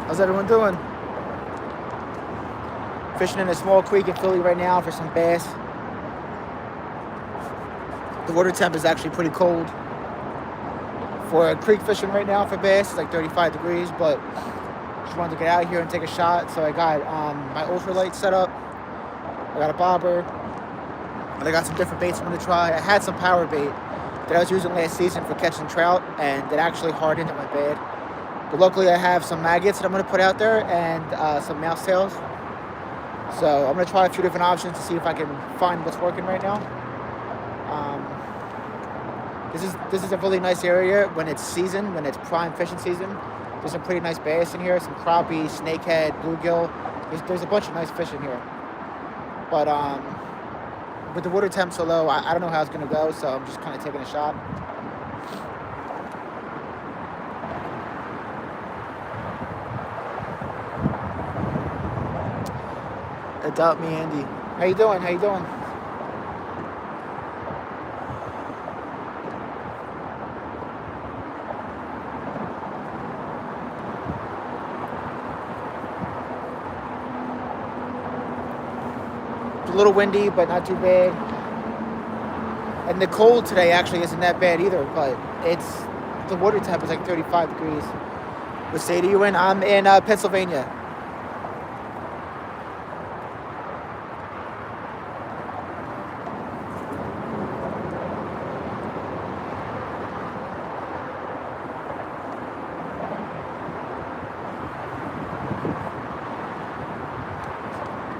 How's everyone doing? Fishing in a small creek in Philly right now for some bass. The water temp is actually pretty cold. For creek fishing right now for bass, it's like 35 degrees, but just wanted to get out here and take a shot. So I got my ultralight set up. I got a bobber, and I got some different baits I'm going to try. I had some power bait that I was using last season for catching trout, and it actually hardened at my bed. But luckily I have some maggots that I'm going to put out there and some mouse tails. So I'm going to try a few different options to see if I can find what's working right now. This is a really nice area when it's season, when it's prime fishing season. There's some pretty nice bass in here, some crappie, snakehead, bluegill. There's a bunch of nice fish in here. But with the water temp so low, I don't know how it's going to go, so I'm just kind of taking a shot. Adopt me, Andy. How you doing? How you doing? It's a little windy, but not too bad. And the cold today actually isn't that bad either, but the water temp is like 35 degrees. What state are you in? I'm in Pennsylvania.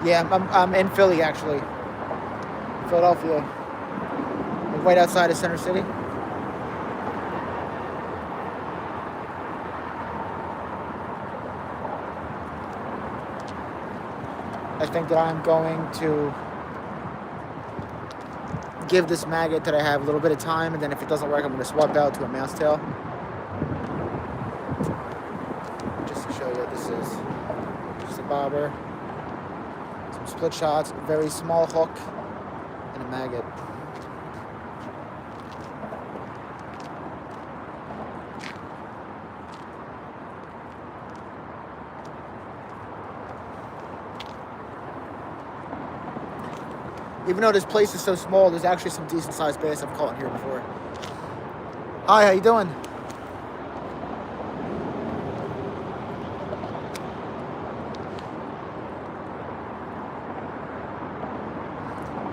Yeah, I'm in Philly actually, Philadelphia, like right outside of Center City. I think that I'm going to give this maggot that I have a little bit of time, and then if it doesn't work, I'm going to swap out to a mouse tail. Just to show you what this is. Just a bobber. Split shots, very small hook, and a maggot. Even though this place is so small, there's actually some decent sized bass I've caught in here before. Hi, how you doing?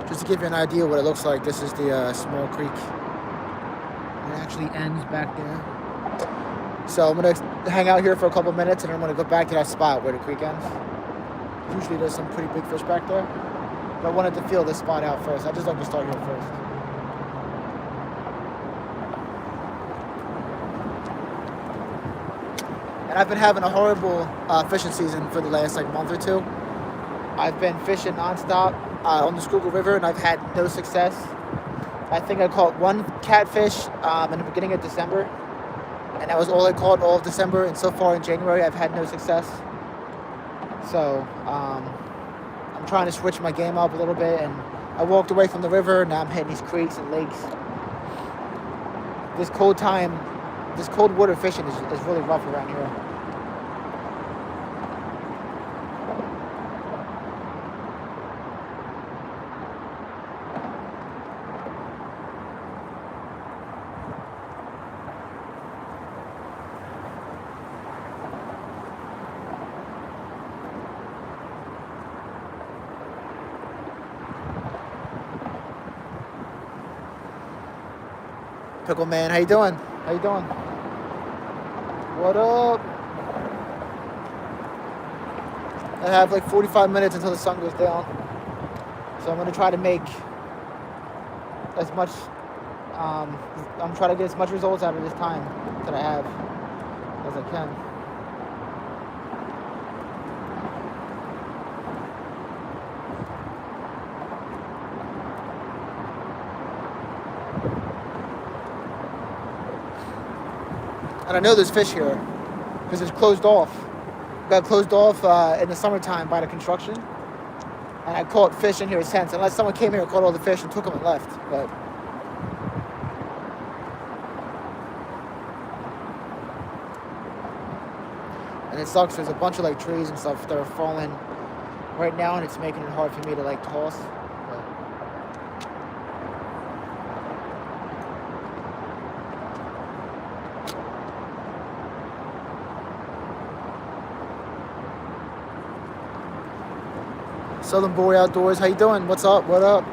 Just to give you an idea what it looks like, this is the small creek. It actually ends back there. So I'm going to hang out here for a couple minutes and I'm going to go back to that spot where the creek ends. Usually there's some pretty big fish back there. But I wanted to feel this spot out first. I just like to start here first. And I've been having a horrible fishing season for the last month or two. I've been fishing nonstop on the Schuylkill River, and I've had no success. I think I caught one catfish in the beginning of December, and that was all I caught all of December. And so far in January, I've had no success. So I'm trying to switch my game up a little bit, and I walked away from the river. Now I'm hitting these creeks and lakes. This cold water fishing is really rough around here. Pickle man, how you doing? How you doing? What up? I have like 45 minutes until the sun goes down. So I'm gonna try to make as much, I'm trying to get as much results out of this time that I have as I can. And I know there's fish here because it's closed off. Got closed off in the summertime by the construction. And I caught fish in here since, unless someone came here and caught all the fish and took them and left. But And it sucks. There's a bunch of like trees and stuff that are falling right now, and it's making it hard for me to like toss. But Southern Boy Outdoors, how you doing? What's up? What up?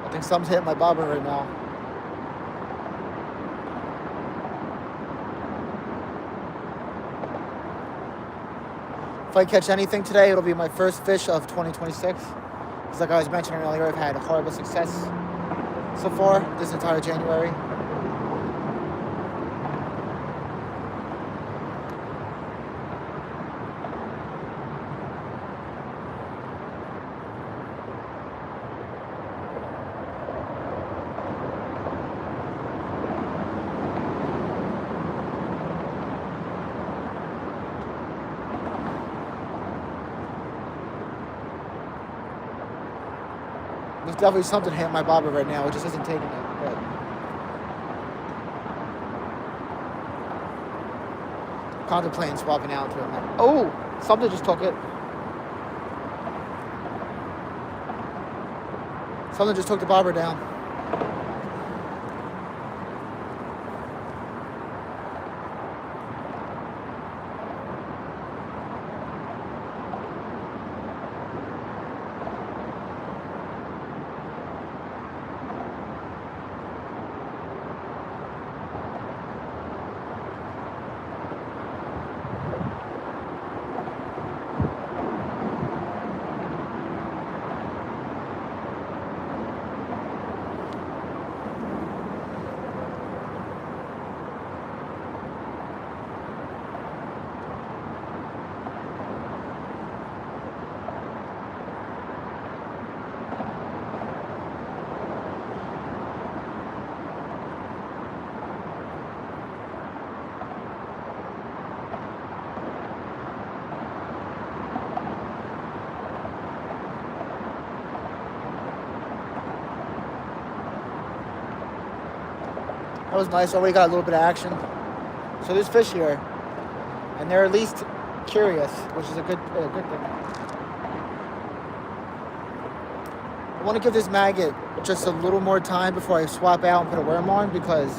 I think something's hitting my bobber right now. If I catch anything today, it'll be my first fish of 2026. Because like I was mentioning earlier, I've had horrible success so far this entire January. There's definitely something hitting my bobber right now. It just isn't taking it. But contemplating swapping out to it. Oh, something just took it. Something just took the bobber down. That was nice. Already got a little bit of action. So there's fish here, and they're at least curious, which is a good thing. I want to give this maggot just a little more time before I swap out and put a worm on, because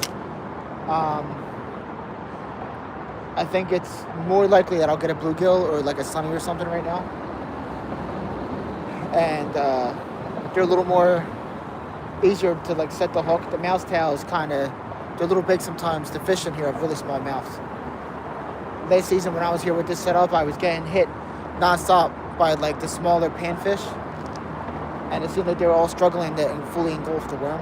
I think it's more likely that I'll get a bluegill or like a sunny or something right now, and they're a little more easier to like set the hook. The mouse tails they're a little big sometimes. The fish in here have really small mouths. Last season when I was here with this setup, I was getting hit nonstop by like the smaller panfish, and it seemed like they were all struggling to fully engulf the worm.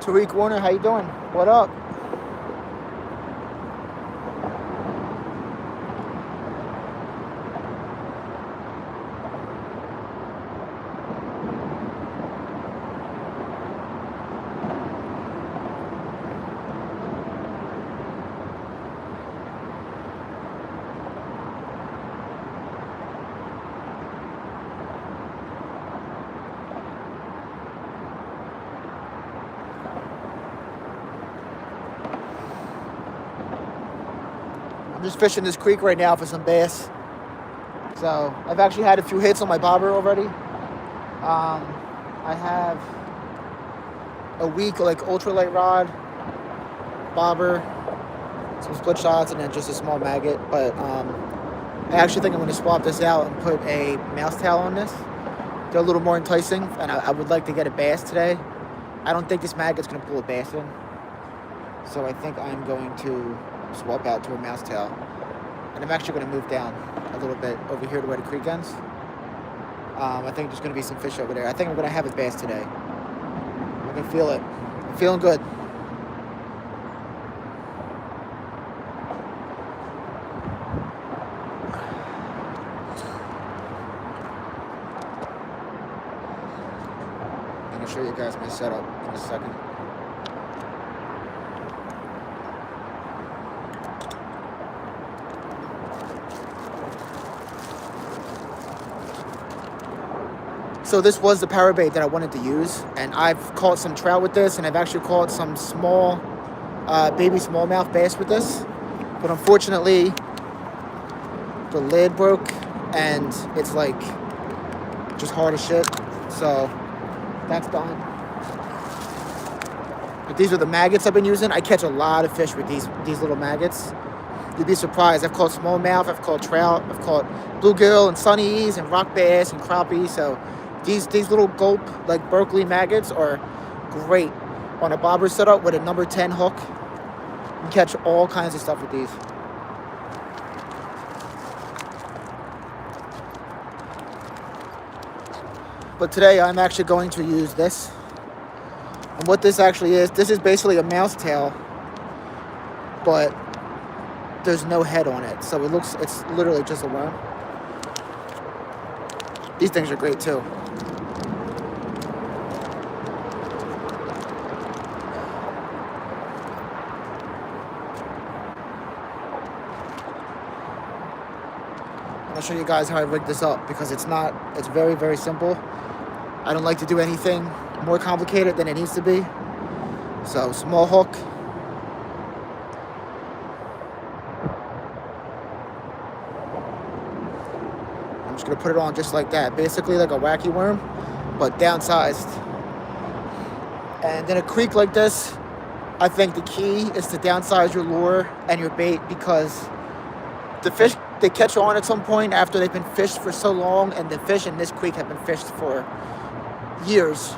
Tariq Warner, how you doing? What up? just fishing this creek right now for some bass. So I've actually had a few hits on my bobber already. I have a weak like ultralight rod, bobber, some split shots, and then just a small maggot. But I actually think I'm going to swap this out and put a mouse tail on this. They're a little more enticing, and I would like to get a bass today. I don't think this maggot's going to pull a bass in. So I think I'm going to swap out to a mouse tail. And I'm actually going to move down a little bit over here to where the creek ends. I think there's going to be some fish over there. I think I'm going to have a bass today. I can feel it. I'm feeling good. I'm going to show you guys my setup in a second. So this was the power bait that I wanted to use, and I've caught some trout with this, and I've actually caught some small, baby smallmouth bass with this. But unfortunately, the lid broke, and it's like just hard as shit. So that's done. But these are the maggots I've been using. I catch a lot of fish with these little maggots. You'd be surprised. I've caught smallmouth, I've caught trout, I've caught bluegill and sunnies and rock bass and crappie. So these little gulp, like Berkeley maggots, are great on a bobber setup with a number 10 hook. You can catch all kinds of stuff with these. But today I'm actually going to use this. And what this actually is, this is basically a mouse tail, but there's no head on it. So it's literally just a worm. These things are great too. I'll show you guys how I rigged this up because it's very, very simple. I don't like to do anything more complicated than it needs to be. So small hook. I'm just gonna put it on just like that. Basically like a wacky worm, but downsized. And in a creek like this, I think the key is to downsize your lure and your bait because the fish, they catch on at some point after they've been fished for so long, and the fish in this creek have been fished for years.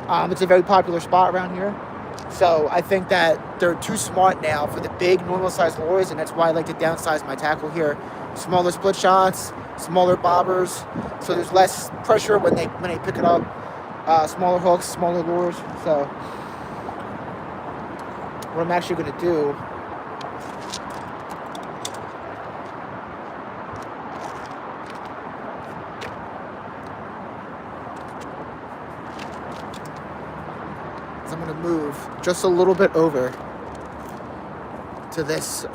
It's a very popular spot around here. So I think that they're too smart now for the big normal sized lures, and that's why I like to downsize my tackle here. Smaller split shots, smaller bobbers, so there's less pressure when they pick it up. Smaller hooks, smaller lures. So what I'm actually going to do is I'm going to move just a little bit over to this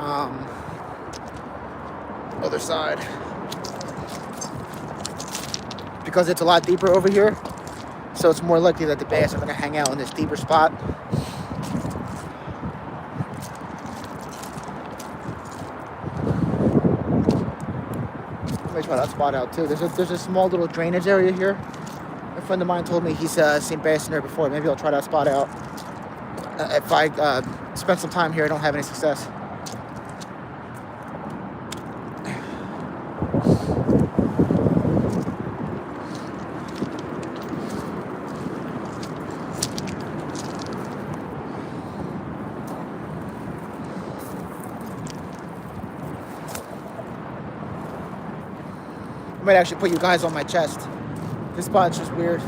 other side because it's a lot deeper over here, so it's more likely that the bass are going to hang out in this deeper spot. Let me try that spot out too. There's a small little drainage area here. A friend of mine told me he's seen bass in there before. Maybe I'll try that spot out. If I spend some time here, I don't have any success. I might actually put you guys on my chest. This spot's just weird.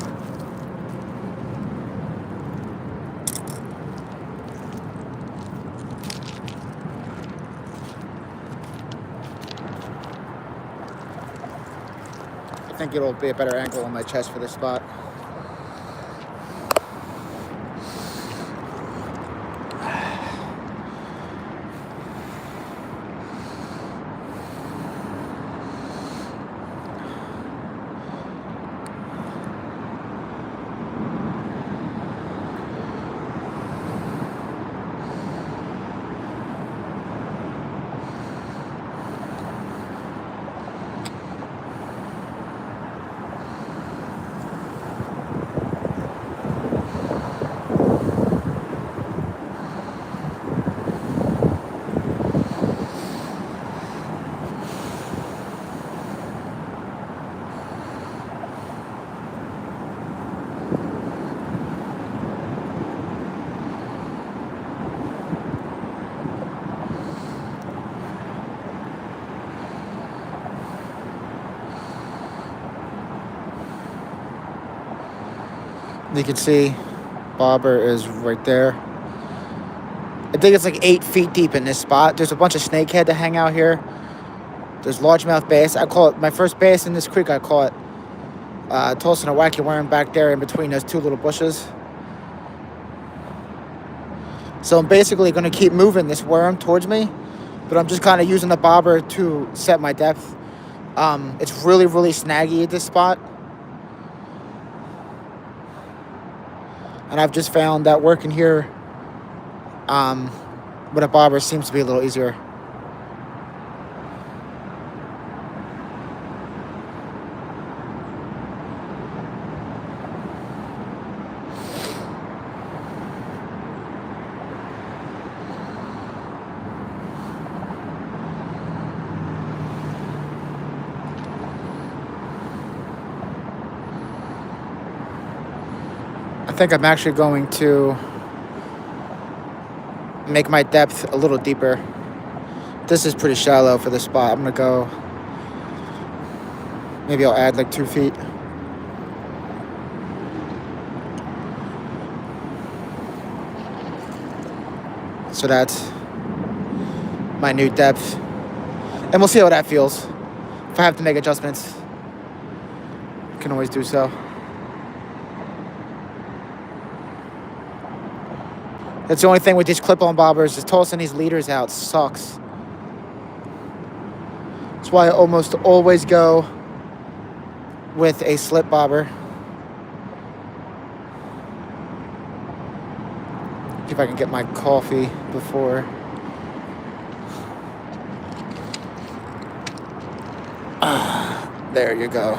I think it'll be a better angle on my chest for this spot. You can see bobber is right there. I think it's like 8 feet deep in this spot. There's a bunch of snakehead that hang out here. There's largemouth bass. I call it my first bass in this creek. I caught tossing a wacky worm back there in between those 2 little bushes. So I'm basically going to keep moving this worm towards me, but I'm just kind of using the bobber to set my depth. It's really, really snaggy at this spot. And I've just found that working here with a bobber seems to be a little easier. I think I'm actually going to make my depth a little deeper. This is pretty shallow for this spot. I'm gonna go, maybe I'll add like 2 feet. So that's my new depth. And we'll see how that feels. If I have to make adjustments, I can always do so. That's the only thing with these clip-on bobbers is tossing these leaders out sucks. That's why I almost always go with a slip bobber. See if I can get my coffee before. There you go.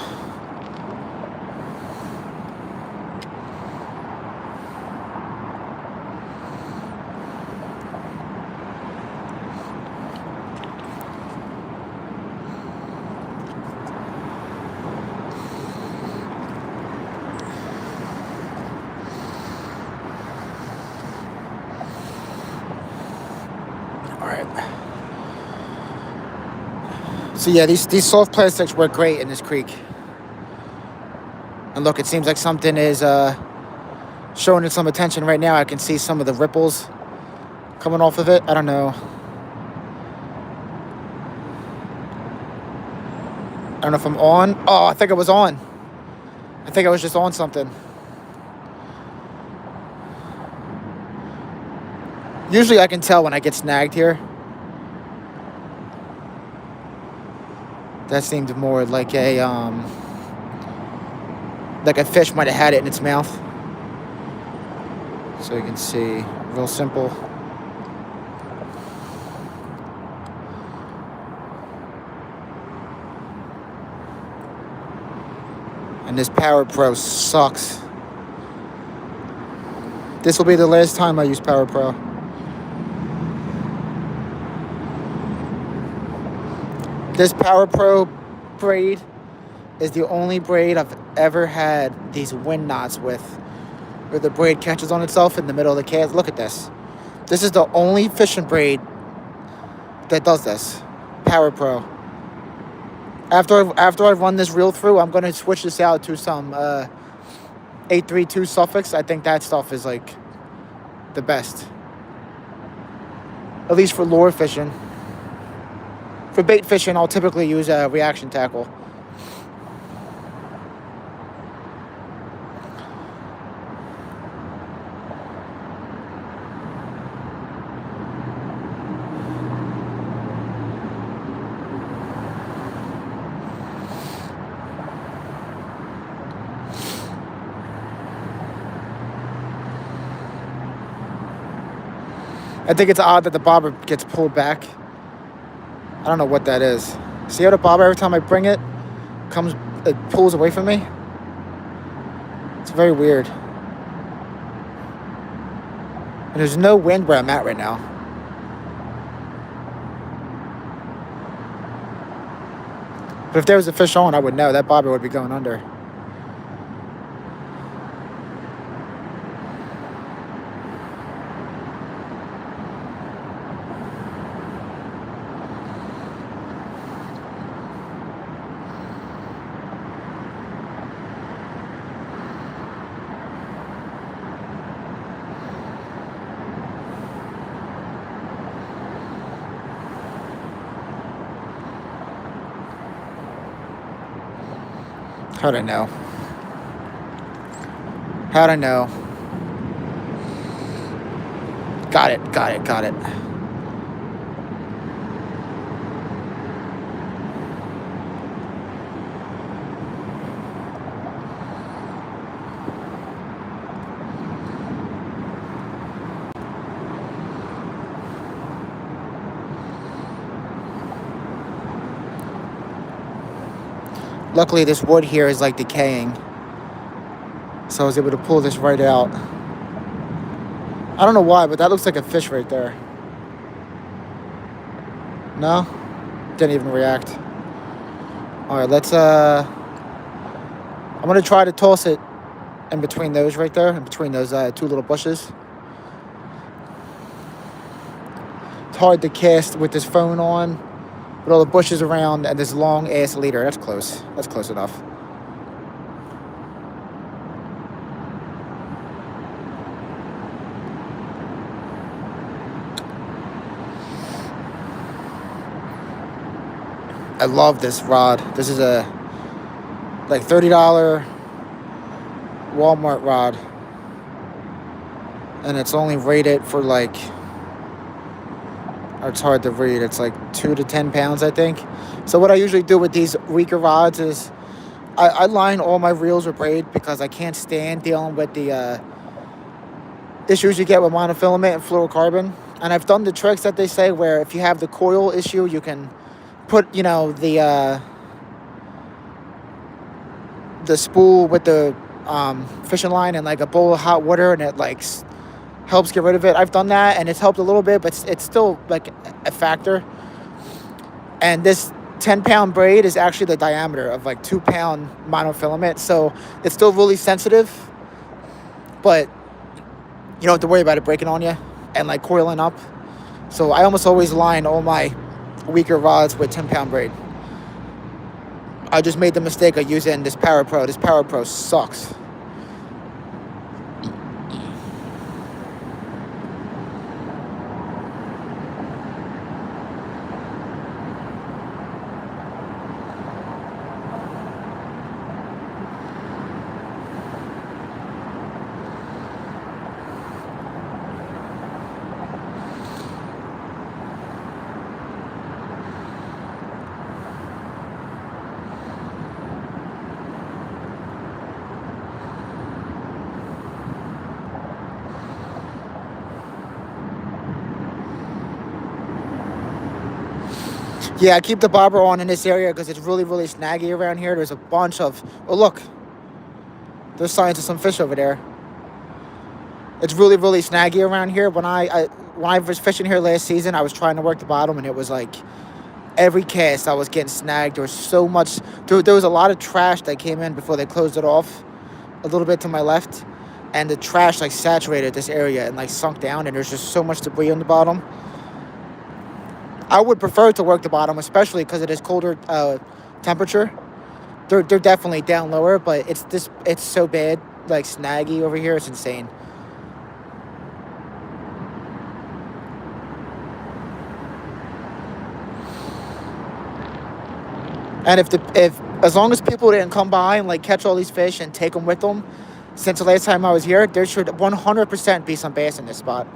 So yeah, these soft plastics work great in this creek. And look, it seems like something is showing it some attention right now. I can see some of the ripples coming off of it. I don't know. I don't know if I'm on. Oh, I think I was on. I think I was just on something. Usually I can tell when I get snagged here. That seemed more like a fish might have had it in its mouth. So you can see, real simple. And this Power Pro sucks. This will be the last time I use Power Pro. This Power Pro braid is the only braid I've ever had these wind knots with, where the braid catches on itself in the middle of the cast. Look at this. This is the only fishing braid that does this. Power Pro. After I run this reel through, I'm going to switch this out to some 832 suffix. I think that stuff is like the best. At least for lure fishing. For bait fishing, I'll typically use a reaction tackle. I think it's odd that the bobber gets pulled back. I don't know what that is. See how the bobber, every time I bring it, it pulls away from me? It's very weird. And there's no wind where I'm at right now. But if there was a fish on, I would know. That bobber would be going under. How'd I know? How'd I know? Got it, got it, got it. Luckily, this wood here is like decaying, so I was able to pull this right out. I don't know why, but that looks like a fish right there. No? Didn't even react. Alright, let's I'm gonna try to toss it in between those right there, in between those two little bushes. It's hard to cast with this phone on, with all the bushes around and this long ass leader. That's close. That's close enough. I love this rod. This is a like $30 Walmart rod, and it's only rated for like, it's hard to read, it's like 2 to 10 pounds, I think. So what I usually do with these weaker rods is I line all my reels with braid, because I can't stand dealing with the issues you get with monofilament and fluorocarbon. And I've done the tricks that they say, where if you have the coil issue, you can put, you know, the spool with the fishing line in like a bowl of hot water, and it like helps get rid of it. I've done that, and it's helped a little bit, but it's still like a factor. And this 10-pound braid is actually the diameter of like 2-pound monofilament, so it's still really sensitive, but you don't have to worry about it breaking on you and like coiling up. So I almost always line all my weaker rods with 10-pound braid. I just made the mistake of using this Power Pro. This Power Pro sucks. Yeah, I keep the bobber on in this area because it's really, really snaggy around here. There's a bunch of... Oh, look. There's signs of some fish over there. It's really, really snaggy around here. When I was fishing here last season, I was trying to work the bottom, and it was like... Every cast, I was getting snagged. There was so much... There was a lot of trash that came in before they closed it off. A little bit to my left. And the trash, like, saturated this area and, like, sunk down. And there's just so much debris on the bottom. I would prefer to work the bottom, especially because it is colder temperature. They're definitely down lower, but it's so bad, like snaggy over here. It's insane. And if as long as people didn't come by and like catch all these fish and take them with them, since the last time I was here, there should 100% be some bass in this spot.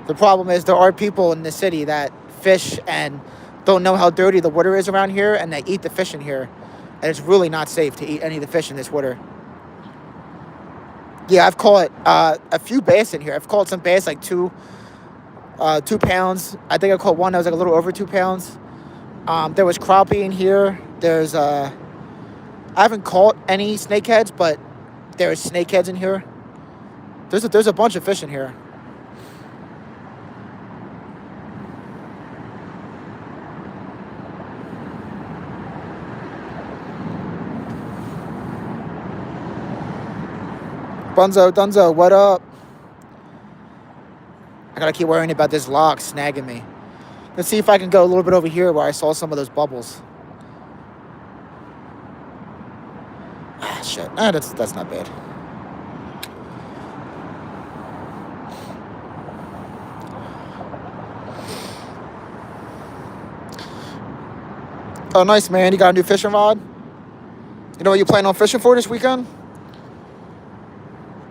The problem is there are people in the city that fish and don't know how dirty the water is around here, and they eat the fish in here. And it's really not safe to eat any of the fish in this water. Yeah, I've caught a few bass in here. I've caught some bass like 2 pounds. I think I caught one that was like a little over 2 pounds. There was crappie in here. There's I haven't caught any snakeheads, but there's snakeheads in here. There's a bunch of fish in here. Bunzo, Dunzo, what up? I gotta keep worrying about this log snagging me. Let's see if I can go a little bit over here where I saw some of those bubbles. Ah, shit. Ah, that's not bad. Oh, nice, man. You got a new fishing rod? You know what you plan on fishing for this weekend?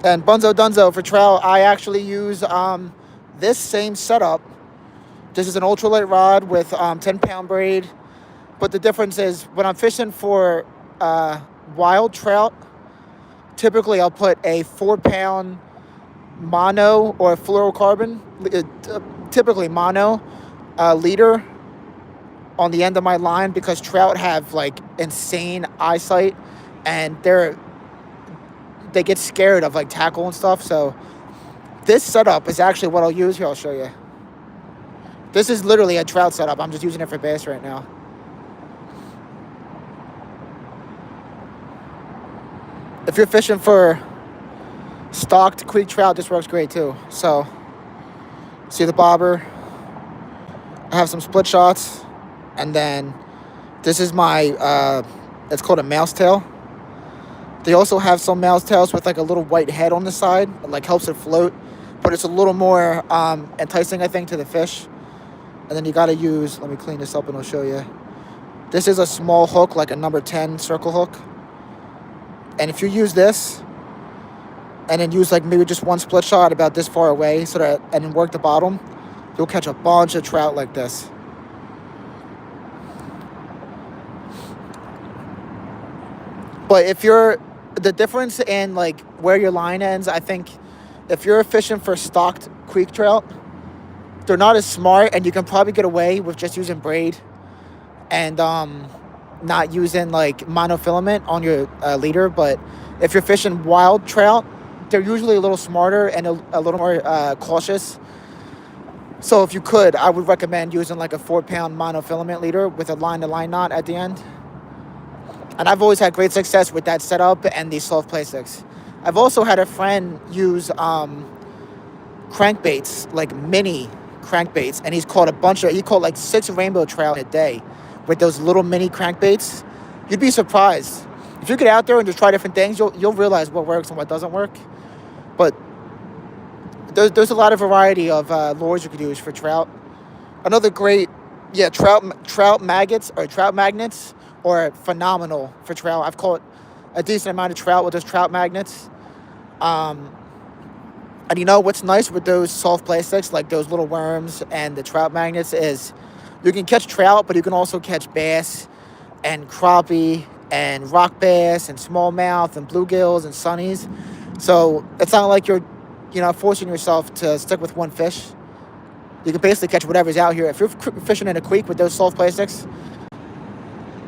And Bunzo Dunzo for trout, I actually use this same setup. This is an ultralight rod with 10-pound braid. But the difference is when I'm fishing for wild trout, typically I'll put a 4-pound mono or fluorocarbon, typically mono leader on the end of my line, because trout have like insane eyesight and they get scared of like tackle and stuff. So this setup is actually what I'll use here. I'll show you. This is literally a trout setup. I'm just using it for bass right now. If you're fishing for stocked creek trout, this works great too. So, see the bobber? I have some split shots. And then this is my, it's called a mouse tail. They also have some mouse tails with like a little white head on the side. It like helps it float. But it's a little more enticing, I think, to the fish. And then you got to use, let me clean this up and I'll show you. This is a small hook, like a number 10 circle hook. And if you use this, and then use like maybe just one split shot about this far away, so that, and then work the bottom, you'll catch a bunch of trout like this. But if you're, the difference in like where your line ends, I think if you're fishing for stocked creek trout, they're not as smart, and you can probably get away with just using braid and not using like monofilament on your leader. But if you're fishing wild trout, they're usually a little smarter and a little more cautious. So if you could, I would recommend using like a 4-pound monofilament leader with a line-to-line knot at the end. And I've always had great success with that setup and these soft play sticks. I've also had a friend use crankbaits, like mini crankbaits, and he caught like 6 rainbow trout a day with those little mini crankbaits. You'd be surprised. If you get out there and just try different things, you'll realize what works and what doesn't work. But there's a lot of variety of lures you could use for trout. Another great, trout maggots or trout magnets are phenomenal for trout. I've caught a decent amount of trout with those trout magnets. And you know what's nice with those soft plastics, like those little worms and the trout magnets, is you can catch trout, but you can also catch bass and crappie and rock bass and smallmouth and bluegills and sunnies. So it's not like you're, forcing yourself to stick with one fish. You can basically catch whatever's out here. If you're fishing in a creek with those soft plastics,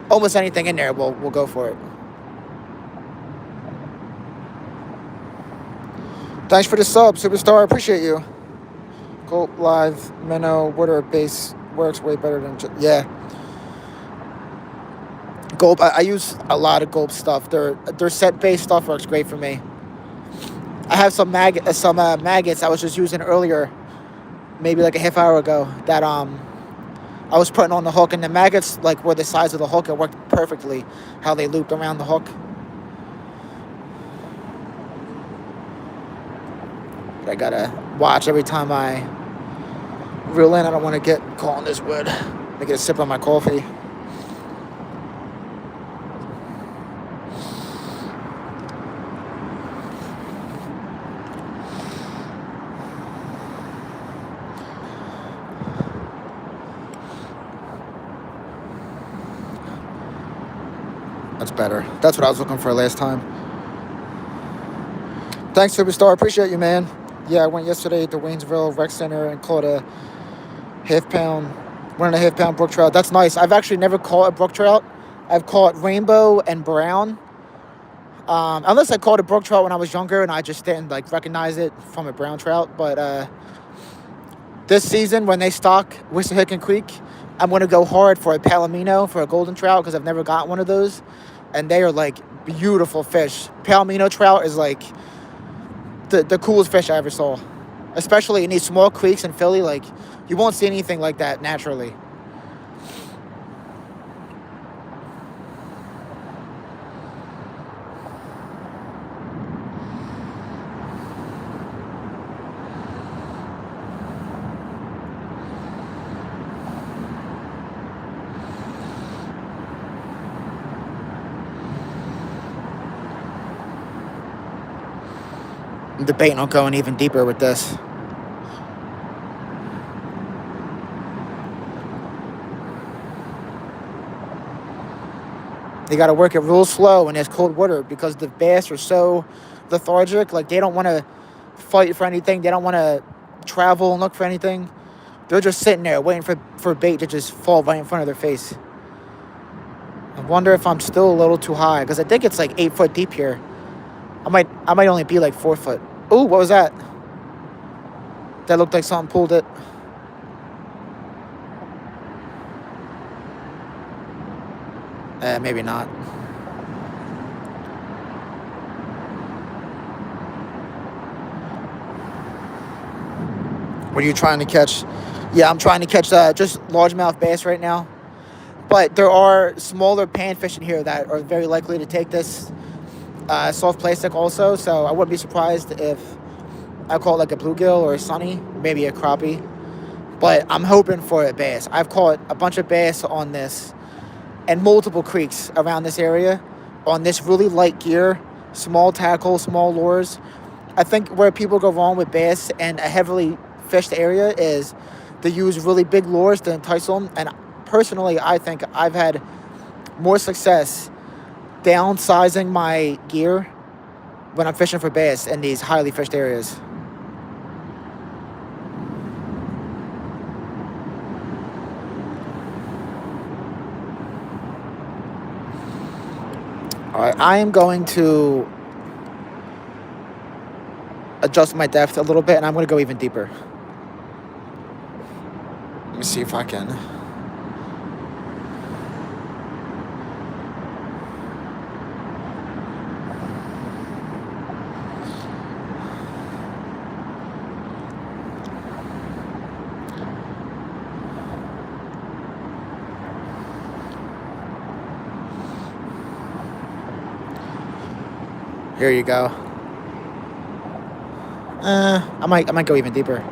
almost anything in there will go for it. Thanks for the sub, Superstar. I appreciate you. Gulp, live, minnow, water, base works way better than yeah. Gulp, I use a lot of Gulp stuff. Their set-based stuff works great for me. I have some maggots I was just using earlier, maybe like a half hour ago, that I was putting on the hook, and the maggots like were the size of the hook. It worked perfectly how they looped around the hook. But I gotta watch every time I reel in. I don't want to get caught on this wood. I get a sip on my coffee. That's better. That's what I was looking for last time. Thanks, Superstar. Appreciate you, man. Yeah, I went yesterday to Waynesville Rec Center and caught a 1.5-pound brook trout. That's nice. I've actually never caught a brook trout. I've caught rainbow and brown. Unless I caught a brook trout when I was younger and I just didn't recognize it from a brown trout. But this season, when they stock Wissahickon Creek, I'm going to go hard for a palomino, for a golden trout, because I've never got one of those. And they are beautiful fish. Palomino trout is the coolest fish I ever saw. Especially in these small creeks in Philly, you won't see anything like that naturally. I'm debating on going even deeper with this. You got to work it real slow when there's cold water because the bass are so lethargic. Like, they don't want to fight for anything. They don't want to travel and look for anything. They're just sitting there waiting for bait to just fall right in front of their face. I wonder if I'm still a little too high because I think it's like 8 foot deep here. I might only be like 4 foot. Ooh, what was that? That looked like something pulled it. Maybe not. What are you trying to catch? Yeah, I'm trying to catch just largemouth bass right now. But there are smaller panfish in here that are very likely to take this soft plastic also. So I wouldn't be surprised if I caught like a bluegill or a sunny, maybe a crappie. But I'm hoping for a bass. I've caught a bunch of bass on this and multiple creeks around this area on this really light gear, small tackle, small lures. I think where people go wrong with bass and a heavily fished area is they use really big lures to entice them. And personally, I think I've had more success downsizing my gear when I'm fishing for bass in these highly fished areas. All right, I am going to adjust my depth a little bit, and I'm going to go even deeper. Let me see if I can. Here you go. I might go even deeper.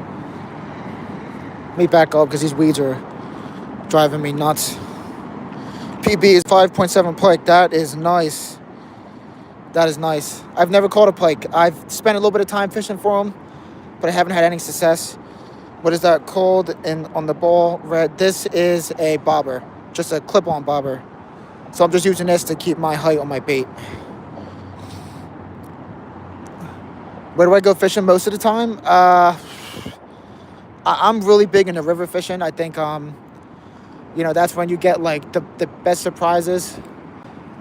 Let me back up because these weeds are driving me nuts. PB is 5.7 pike. That is nice. That is nice. I've never caught a pike. I've spent a little bit of time fishing for them, but I haven't had any success. What is that called on the ball? Red. This is a bobber, just a clip-on bobber. So I'm just using this to keep my height on my bait. Where do I go fishing most of the time? I'm really big into river fishing. I think, that's when you get like the best surprises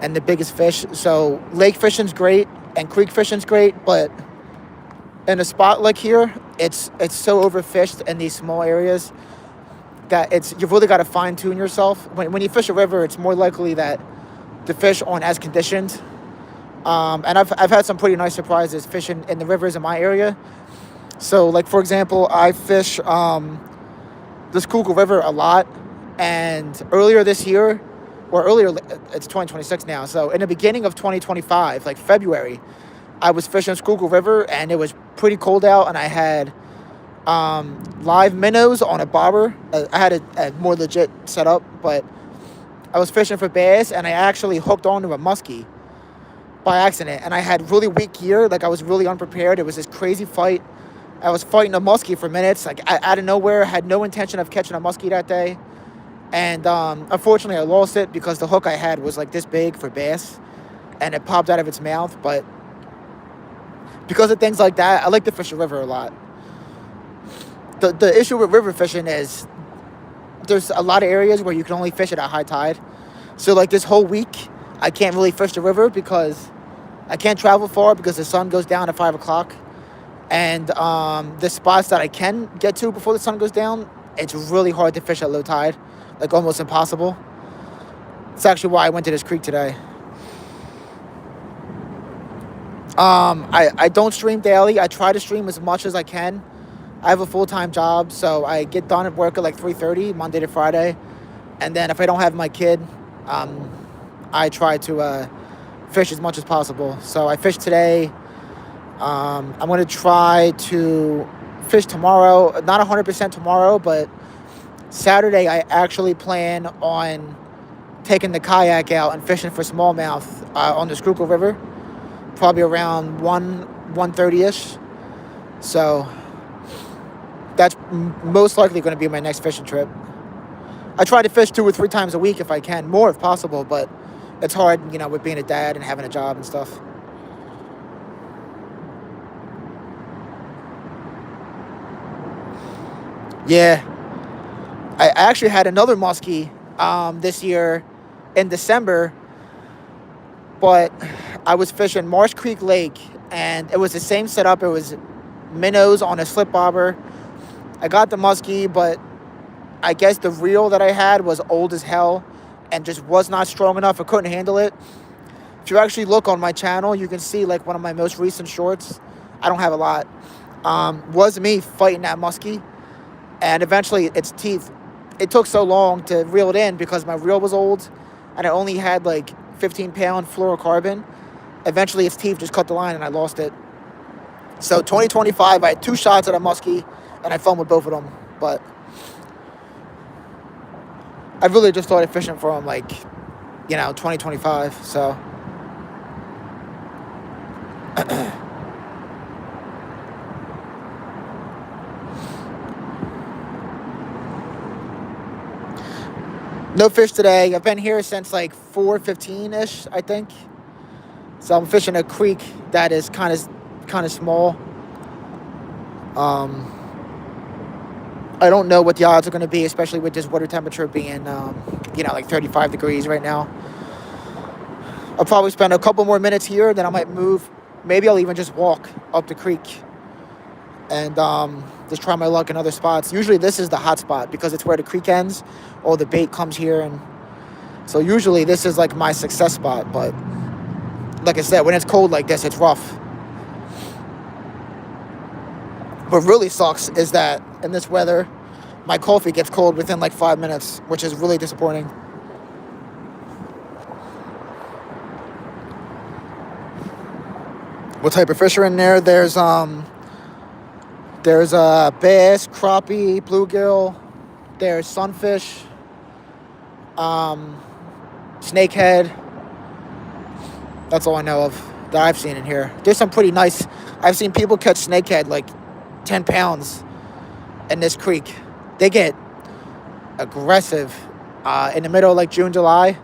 and the biggest fish. So lake fishing's great and creek fishing's great, but in a spot like here, it's so overfished in these small areas that you've really got to fine tune yourself. When you fish a river, it's more likely that the fish aren't as conditioned. And I've had some pretty nice surprises fishing in the rivers in my area. So, like, for example, I fish this Schuylkill River a lot. And earlier this year, it's 2026 now. So, in the beginning of 2025, like February, I was fishing Schuylkill River, and it was pretty cold out. And I had live minnows on a bobber. I had a more legit setup, but I was fishing for bass, and I actually hooked onto a muskie by accident, and I had really weak gear. Like, I was really unprepared. It was this crazy fight. I was fighting a muskie for minutes, like out of nowhere. I had no intention of catching a muskie that day, and unfortunately I lost it because the hook I had was like this big for bass, and it popped out of its mouth. But because of things like that, I like to fish the river a lot. The issue with river fishing is there's a lot of areas where you can only fish it at high tide. So like this whole week, I can't really fish the river because I can't travel far because the sun goes down at 5 o'clock. And the spots that I can get to before the sun goes down, it's really hard to fish at low tide, like almost impossible. It's actually why I went to this creek today. I don't stream daily. I try to stream as much as I can. I have a full-time job, so I get done at work at like 3:30, Monday to Friday. And then if I don't have my kid, I try to fish as much as possible. So I fished today. I'm going to try to fish tomorrow. Not 100% tomorrow, but Saturday I actually plan on taking the kayak out and fishing for smallmouth on the Schuylkill River. Probably around 1:30ish. So that's most likely going to be my next fishing trip. I try to fish 2 or 3 times a week if I can, more if possible, but it's hard, with being a dad and having a job and stuff. Yeah, I actually had another muskie this year in December, but I was fishing Marsh Creek Lake, and it was the same setup. It was minnows on a slip bobber. I got the muskie, but I guess the reel that I had was old as hell and just was not strong enough. I couldn't handle it. If you actually look on my channel, you can see like one of my most recent shorts. I don't have a lot. Was me fighting that muskie, and eventually its teeth. It took so long to reel it in because my reel was old, and I only had like 15-pound fluorocarbon. Eventually, its teeth just cut the line, and I lost it. So 2025, I had 2 shots at a muskie, and I fumbled both of them. But I really just started fishing for them 2025. So no fish today. I've been here since like 4:15-ish, I think. So I'm fishing a creek that is kind of small. I don't know what the odds are going to be, especially with this water temperature being, like 35 degrees right now. I'll probably spend a couple more minutes here, then I might move. Maybe I'll even just walk up the creek and just try my luck in other spots. Usually this is the hot spot because it's where the creek ends or the bait comes here. And so usually this is like my success spot. But like I said, when it's cold like this, it's rough. What really sucks is that in this weather, my coffee gets cold within like 5 minutes, which is really disappointing. What type of fish are in there? There's bass, crappie, bluegill. There's sunfish, snakehead. That's all I know of that I've seen in here. There's some pretty nice. I've seen people catch snakehead like 10 pounds in this creek. They get aggressive in the middle of like June, July.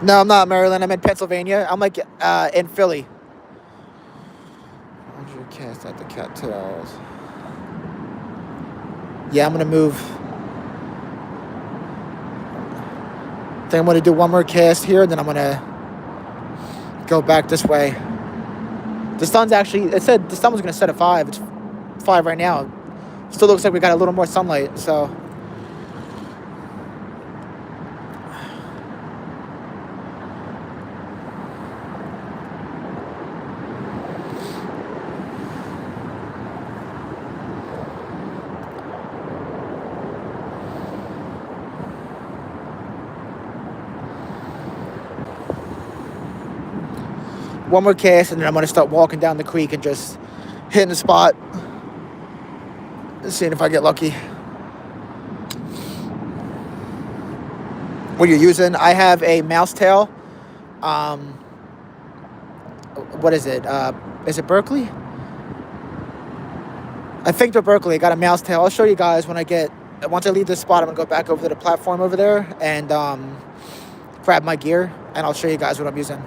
No, I'm not in Maryland. I'm in Pennsylvania. I'm like in Philly. 100 cast at the cattails. Yeah, I'm going to move. I think I'm going to do one more cast here, then I'm going to go back this way. The sun's actually, it said the sun was going to set at 5. It's 5 right now. Still looks like we got a little more sunlight, so. One more cast, and then I'm going to start walking down the creek and just hitting the spot. Seeing if I get lucky. What are you using? I have a mouse tail. What is it? Is it Berkeley? I think they're Berkeley. I got a mouse tail. I'll show you guys once I leave this spot, I'm going to go back over to the platform over there and grab my gear, and I'll show you guys what I'm using.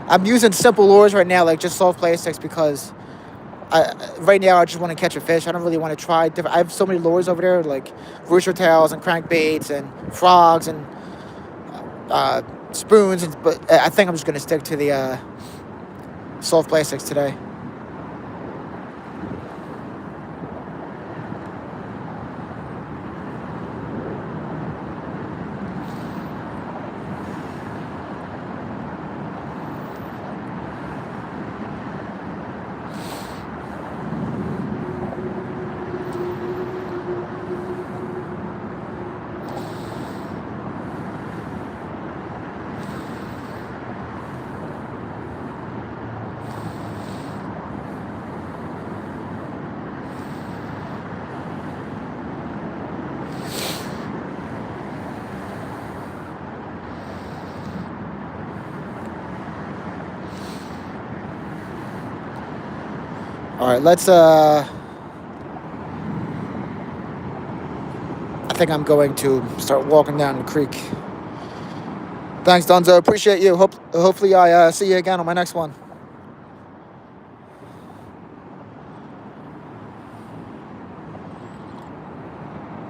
I'm using simple lures right now, like just soft plastics, because right now I just want to catch a fish. I don't really want to try different. I have so many lures over there, like rooster tails and crankbaits and frogs and spoons. But I think I'm just going to stick to the soft plastics today. All right, let's I think I'm going to start walking down the creek. Thanks, Dunzo. Appreciate you. Hopefully I see you again on my next one.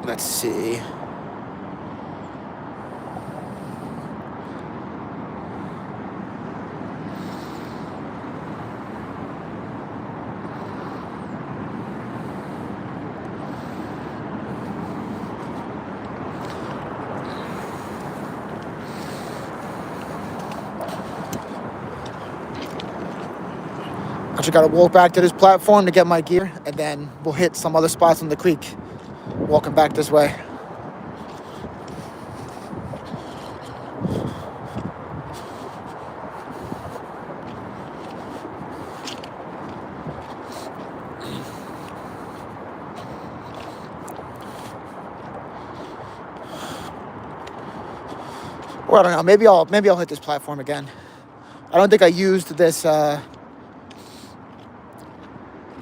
Let's see. I just gotta walk back to this platform to get my gear, and then we'll hit some other spots on the creek. Walking back this way. Or I don't know. Maybe I'll hit this platform again. I don't think I used this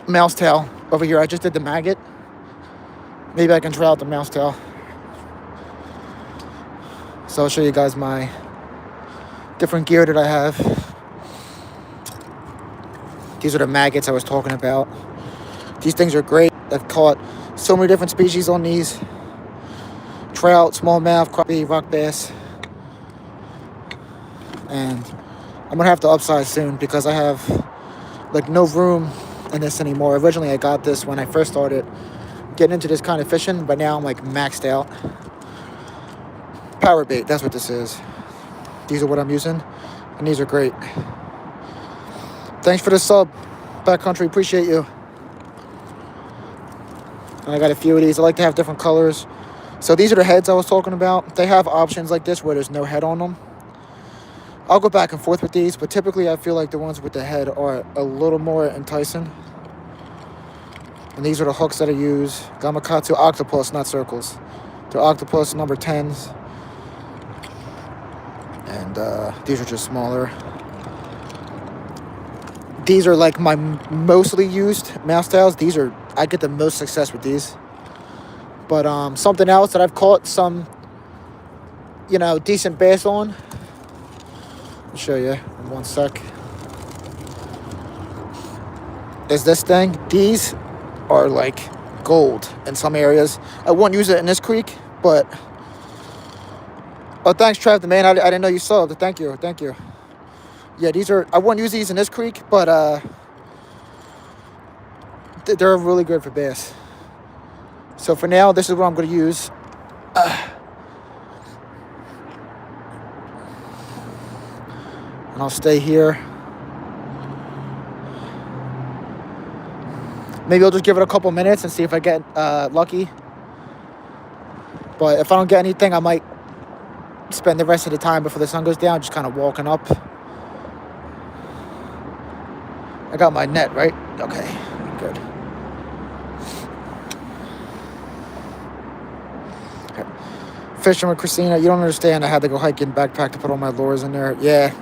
mouse tail over here. I just did the maggot. Maybe I can try out the mouse tail. So I'll show you guys my different gear that I have. These are the maggots I was talking about. These things are great. I've caught so many different species on these. Trout, smallmouth, crappie, rock bass. And I'm gonna have to upsize soon because I have like no room in this anymore. Originally I got this when I first started getting into this kind of fishing, but now I'm like maxed out. Power bait, that's what this is. These are what I'm using, and these are great. Thanks for the sub, Backcountry, appreciate you. And I got a few of these. I like to have different colors. So these are the heads I was talking about. They have options like this where there's no head on them. I'll go back and forth with these, but typically I feel like the ones with the head are a little more enticing. And these are the hooks that I use. Gamakatsu octopus, not circles. They're octopus number 10s. And these are just smaller. These are like my mostly used mouse tails. I get the most success with these. But something else that I've caught some, decent bass on. I'll show you in one sec. Is this thing. These are like gold in some areas. I won't use it in this creek, but oh, thanks, Trev, the man. I didn't know you subbed. Thank you. Yeah, I won't use these in this creek, but they're really good for bass. So for now, this is what I'm going to use. And I'll stay here. Maybe I'll just give it a couple minutes and see if I get lucky. But if I don't get anything, I might spend the rest of the time before the sun goes down just kind of walking up. I got my net, right? Okay, good. Okay. Fishing with Christina, you don't understand. I had to go hiking backpack to put all my lures in there. Yeah,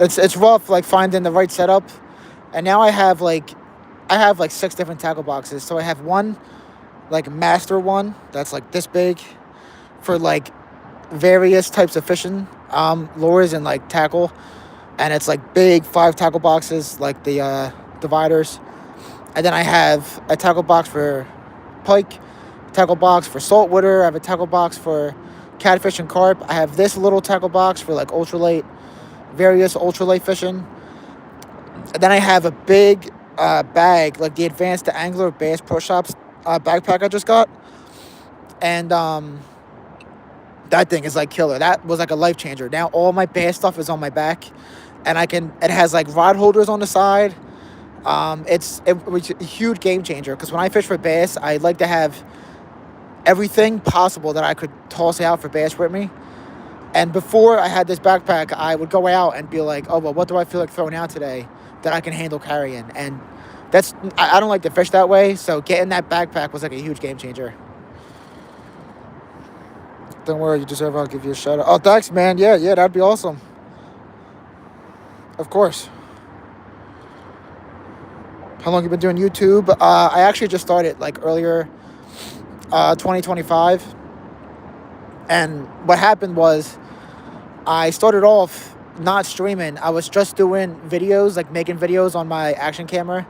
it's rough, like finding the right setup. And now I have like 6 different tackle boxes. So I have one like master one that's like this big for like various types of fishing lures and like tackle. And it's like big 5 tackle boxes, like the dividers. And then I have a tackle box for pike, tackle box for saltwater. I have a tackle box for catfish and carp. I have this little tackle box for like ultralight, various ultralight fishing. And then I have a big bag, like the Advanced Angler Bass Pro Shops backpack I just got. And that thing is like killer. That was like a life changer. Now all my bass stuff is on my back. And it has like rod holders on the side. It's a huge game changer because when I fish for bass, I like to have everything possible that I could toss out for bass with me. And before I had this backpack, I would go out and be like, oh, well, what do I feel like throwing out today that I can handle carrying? And I don't like to fish that way. So getting that backpack was like a huge game changer. Don't worry, you deserve it. I'll give you a shout out. Oh, thanks, man. Yeah, that'd be awesome. Of course. How long you been doing YouTube? I actually just started like earlier, 2025. And what happened was I started off not streaming. I was just doing videos, like making videos on my action camera.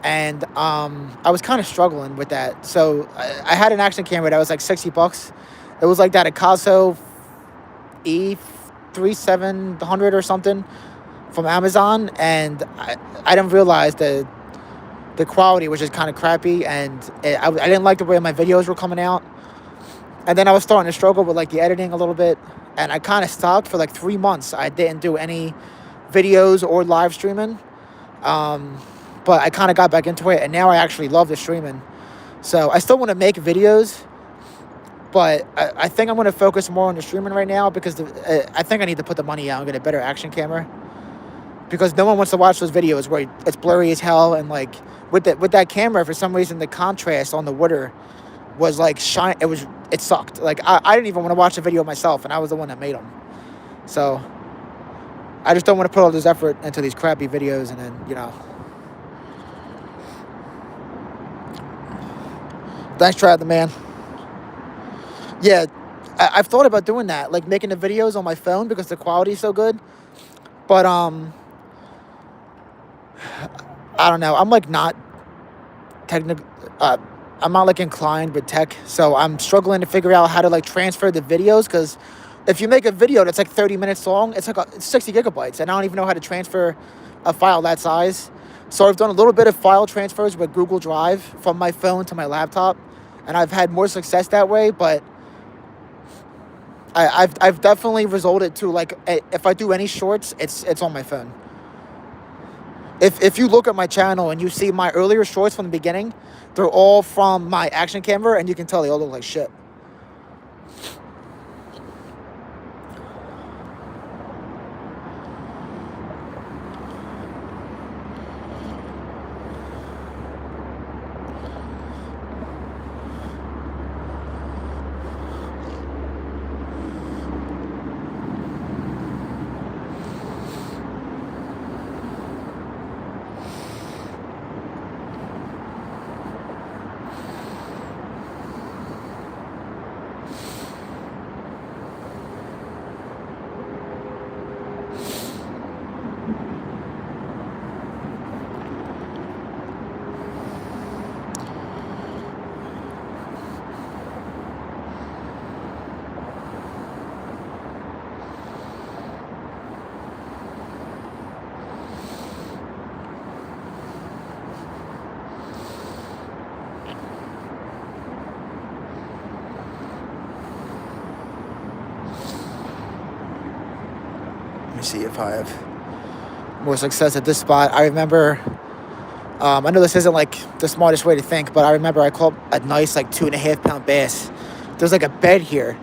And I was kind of struggling with that. So I had an action camera that was like $60. It was like that Akaso E3700 or something from Amazon. And I didn't realize that the quality was just kind of crappy. And I didn't like the way my videos were coming out. And then I was starting to struggle with like the editing a little bit. And I kind of stopped for like 3 months. I didn't do any videos or live streaming. But I kind of got back into it, and now I actually love the streaming. So I still want to make videos, but I think I'm going to focus more on the streaming right now because I think I need to put the money out and get a better action camera. Because no one wants to watch those videos where it's blurry as hell, and like with that camera, for some reason the contrast on the water was like shine. It sucked. Like I didn't even want to watch the video myself, and I was the one that made them. So I just don't want to put all this effort into these crappy videos, and then Thanks, Trout, the man. Yeah, I've thought about doing that, like making the videos on my phone because the quality is so good. But I don't know. I'm like not technical. I'm not like inclined with tech, so I'm struggling to figure out how to like transfer the videos. Because if you make a video that's like 30 minutes long, it's like 60 gigabytes, and I don't even know how to transfer a file that size. So I've done a little bit of file transfers with Google Drive from my phone to my laptop, and I've had more success that way. But I've definitely resorted to like if I do any shorts, it's on my phone. If you look at my channel and you see my earlier shorts from the beginning, they're all from my action camera, and you can tell they all look like shit. Let me see if I have more success at this spot. I remember, I know this isn't like the smartest way to think, but I remember I caught a nice like 2.5 pound bass. There's like a bed here.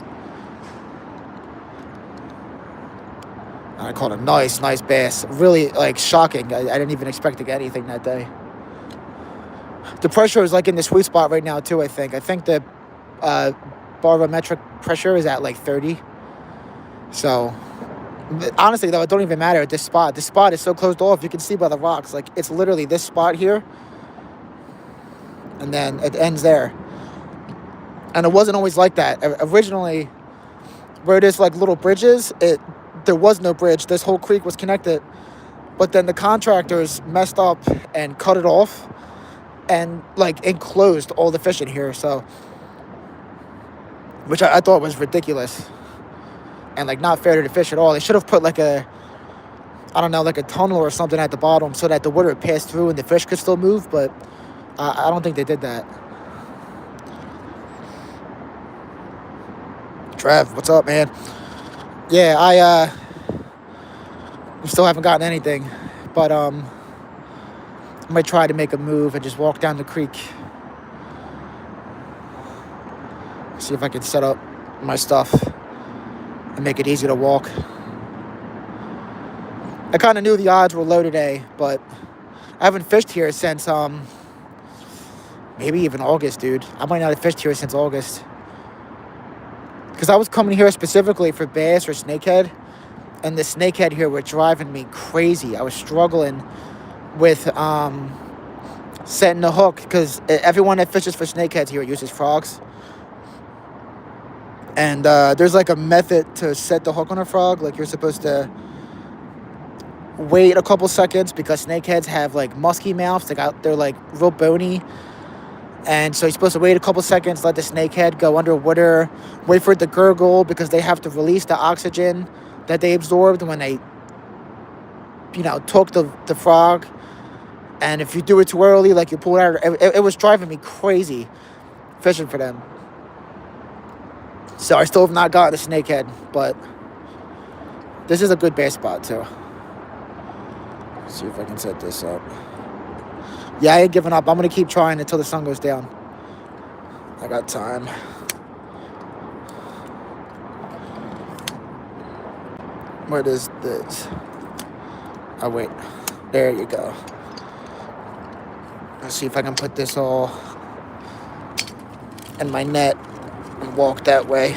And I caught a nice bass. Really like shocking. I didn't even expect to get anything that day. The pressure is like in the sweet spot right now too, I think. I think the barometric pressure is at like 30. So honestly, though, it don't even matter at this spot. This spot is so closed off. You can see by the rocks. Like, it's literally this spot here. And then it ends there. And it wasn't always like that. Originally, where there's, like, little bridges, there was no bridge. This whole creek was connected. But then the contractors messed up and cut it off and, like, enclosed all the fish in here. So, which I thought was ridiculous. And, like, not fair to the fish at all. They should have put, like, I don't know, like a tunnel or something at the bottom so that the water would pass through and the fish could still move. But I don't think they did that. Trev, what's up, man? Yeah, I still haven't gotten anything. But I might try to make a move and just walk down the creek. See if I can set up my stuff and make it easy to walk. I kind of knew the odds were low today, but I haven't fished here since maybe even August, dude. I might not have fished here since August. Because I was coming here specifically for bass or snakehead, and the snakehead here were driving me crazy. I was struggling with setting the hook, because everyone that fishes for snakeheads here uses frogs. And there's like a method to set the hook on a frog. Like, you're supposed to wait a couple seconds, because snakeheads have like musky mouths. They're like real bony. And so you're supposed to wait a couple seconds, let the snakehead go underwater, wait for it to gurgle, because they have to release the oxygen that they absorbed when they, took the frog. And if you do it too early, like you pull it out, it was driving me crazy fishing for them. So I still have not gotten a snakehead, but this is a good bass spot too. Let's see if I can set this up. Yeah, I ain't giving up. I'm going to keep trying until the sun goes down. I got time. What is this? Oh, wait. There you go. Let's see if I can put this all in my net and walk that way.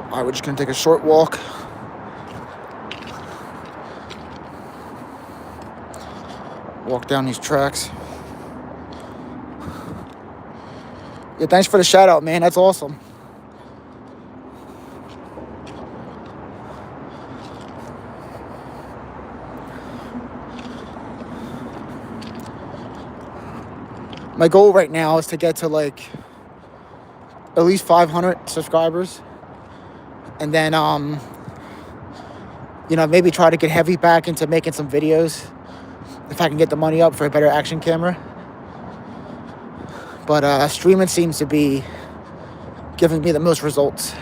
All right, we're just going to take a short walk. Walk down these tracks. Yeah, thanks for the shout out, man. That's awesome. My goal right now is to get to like at least 500 subscribers. And then, maybe try to get heavy back into making some videos if I can get the money up for a better action camera. But streaming seems to be giving me the most results.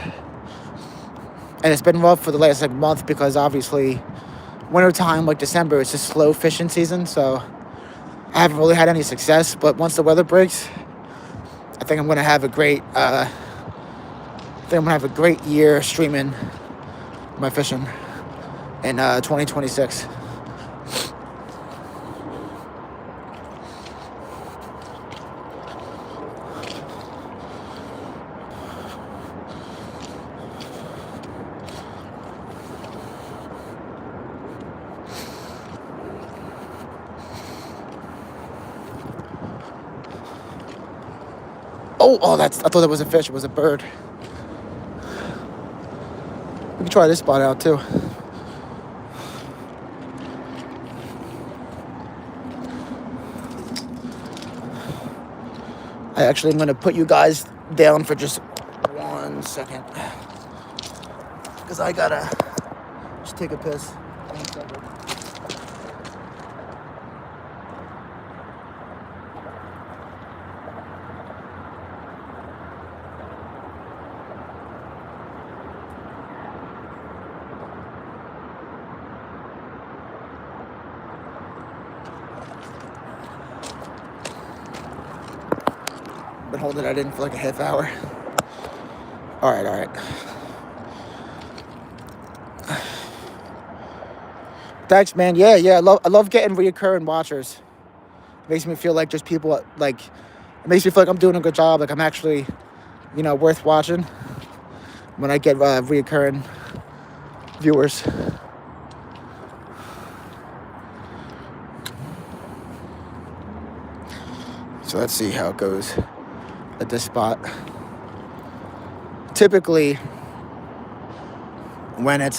And it's been rough for the last month, because obviously wintertime, like December, it's just slow fishing season. So I haven't really had any success. But once the weather breaks, I think I'm going to have a great... I'm going to have a great year streaming my fishing in 2026. I thought that was a fish. It was a bird. We can try this spot out too. I actually am going to put you guys down for just 1 second, because I gotta just take a piss. 1 second. Been holding that in for like a half hour. All right. Thanks, man. Yeah. I love getting reoccurring watchers. It makes me feel like just people it makes me feel like I'm doing a good job. Like I'm actually, worth watching when I get reoccurring viewers. So let's see how it goes at this spot. Typically, when it's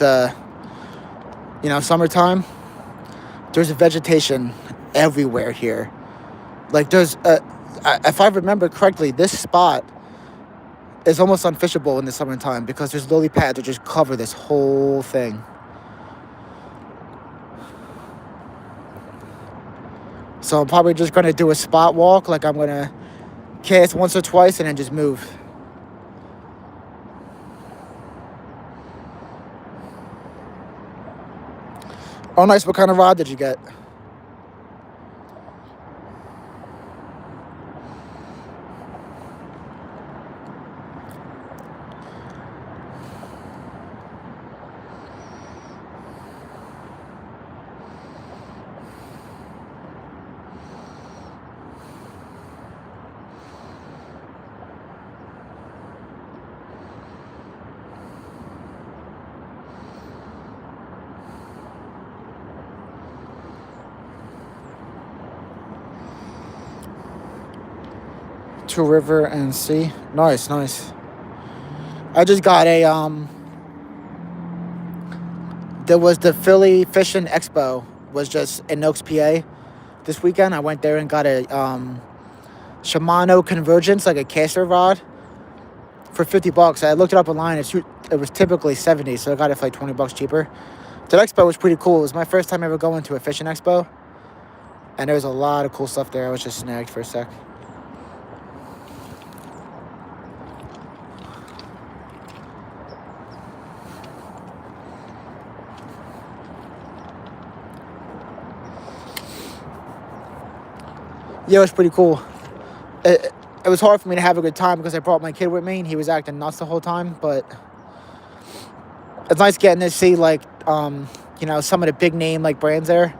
summertime, there's vegetation everywhere here. Like there's if I remember correctly, this spot is almost unfishable in the summertime, because there's lily pads that just cover this whole thing. So I'm probably just going to do a spot walk. Like I'm going to cast once or twice and then just move. Oh, nice. What kind of rod did you get? To river and sea. Nice, nice. I just got a there was the Philly Fishing Expo was just in Oaks, PA this weekend. I went there and got a Shimano Convergence, like a caster rod, for $50. I looked it up online. It was typically 70, so I got it for like $20 cheaper. That expo was pretty cool. It was my first time ever going to a fishing expo, and there was a lot of cool stuff there. I was just snagged for a sec. Yeah, it was pretty cool. It was hard for me to have a good time because I brought my kid with me and he was acting nuts the whole time. But it's nice getting to see like some of the big name like brands there.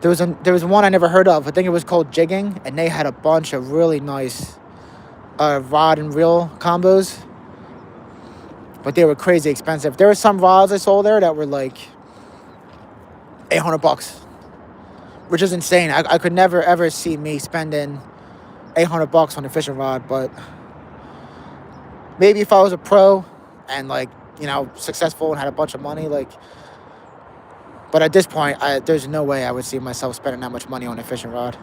There was one I never heard of. I think it was called Jigging, and they had a bunch of really nice rod and reel combos. But they were crazy expensive. There were some rods I saw there that were like $800, which is insane. I could never ever see me spending $800 on a fishing rod, but maybe if I was a pro and like successful and had a bunch of money, like. But at this point, there's no way I would see myself spending that much money on a fishing rod.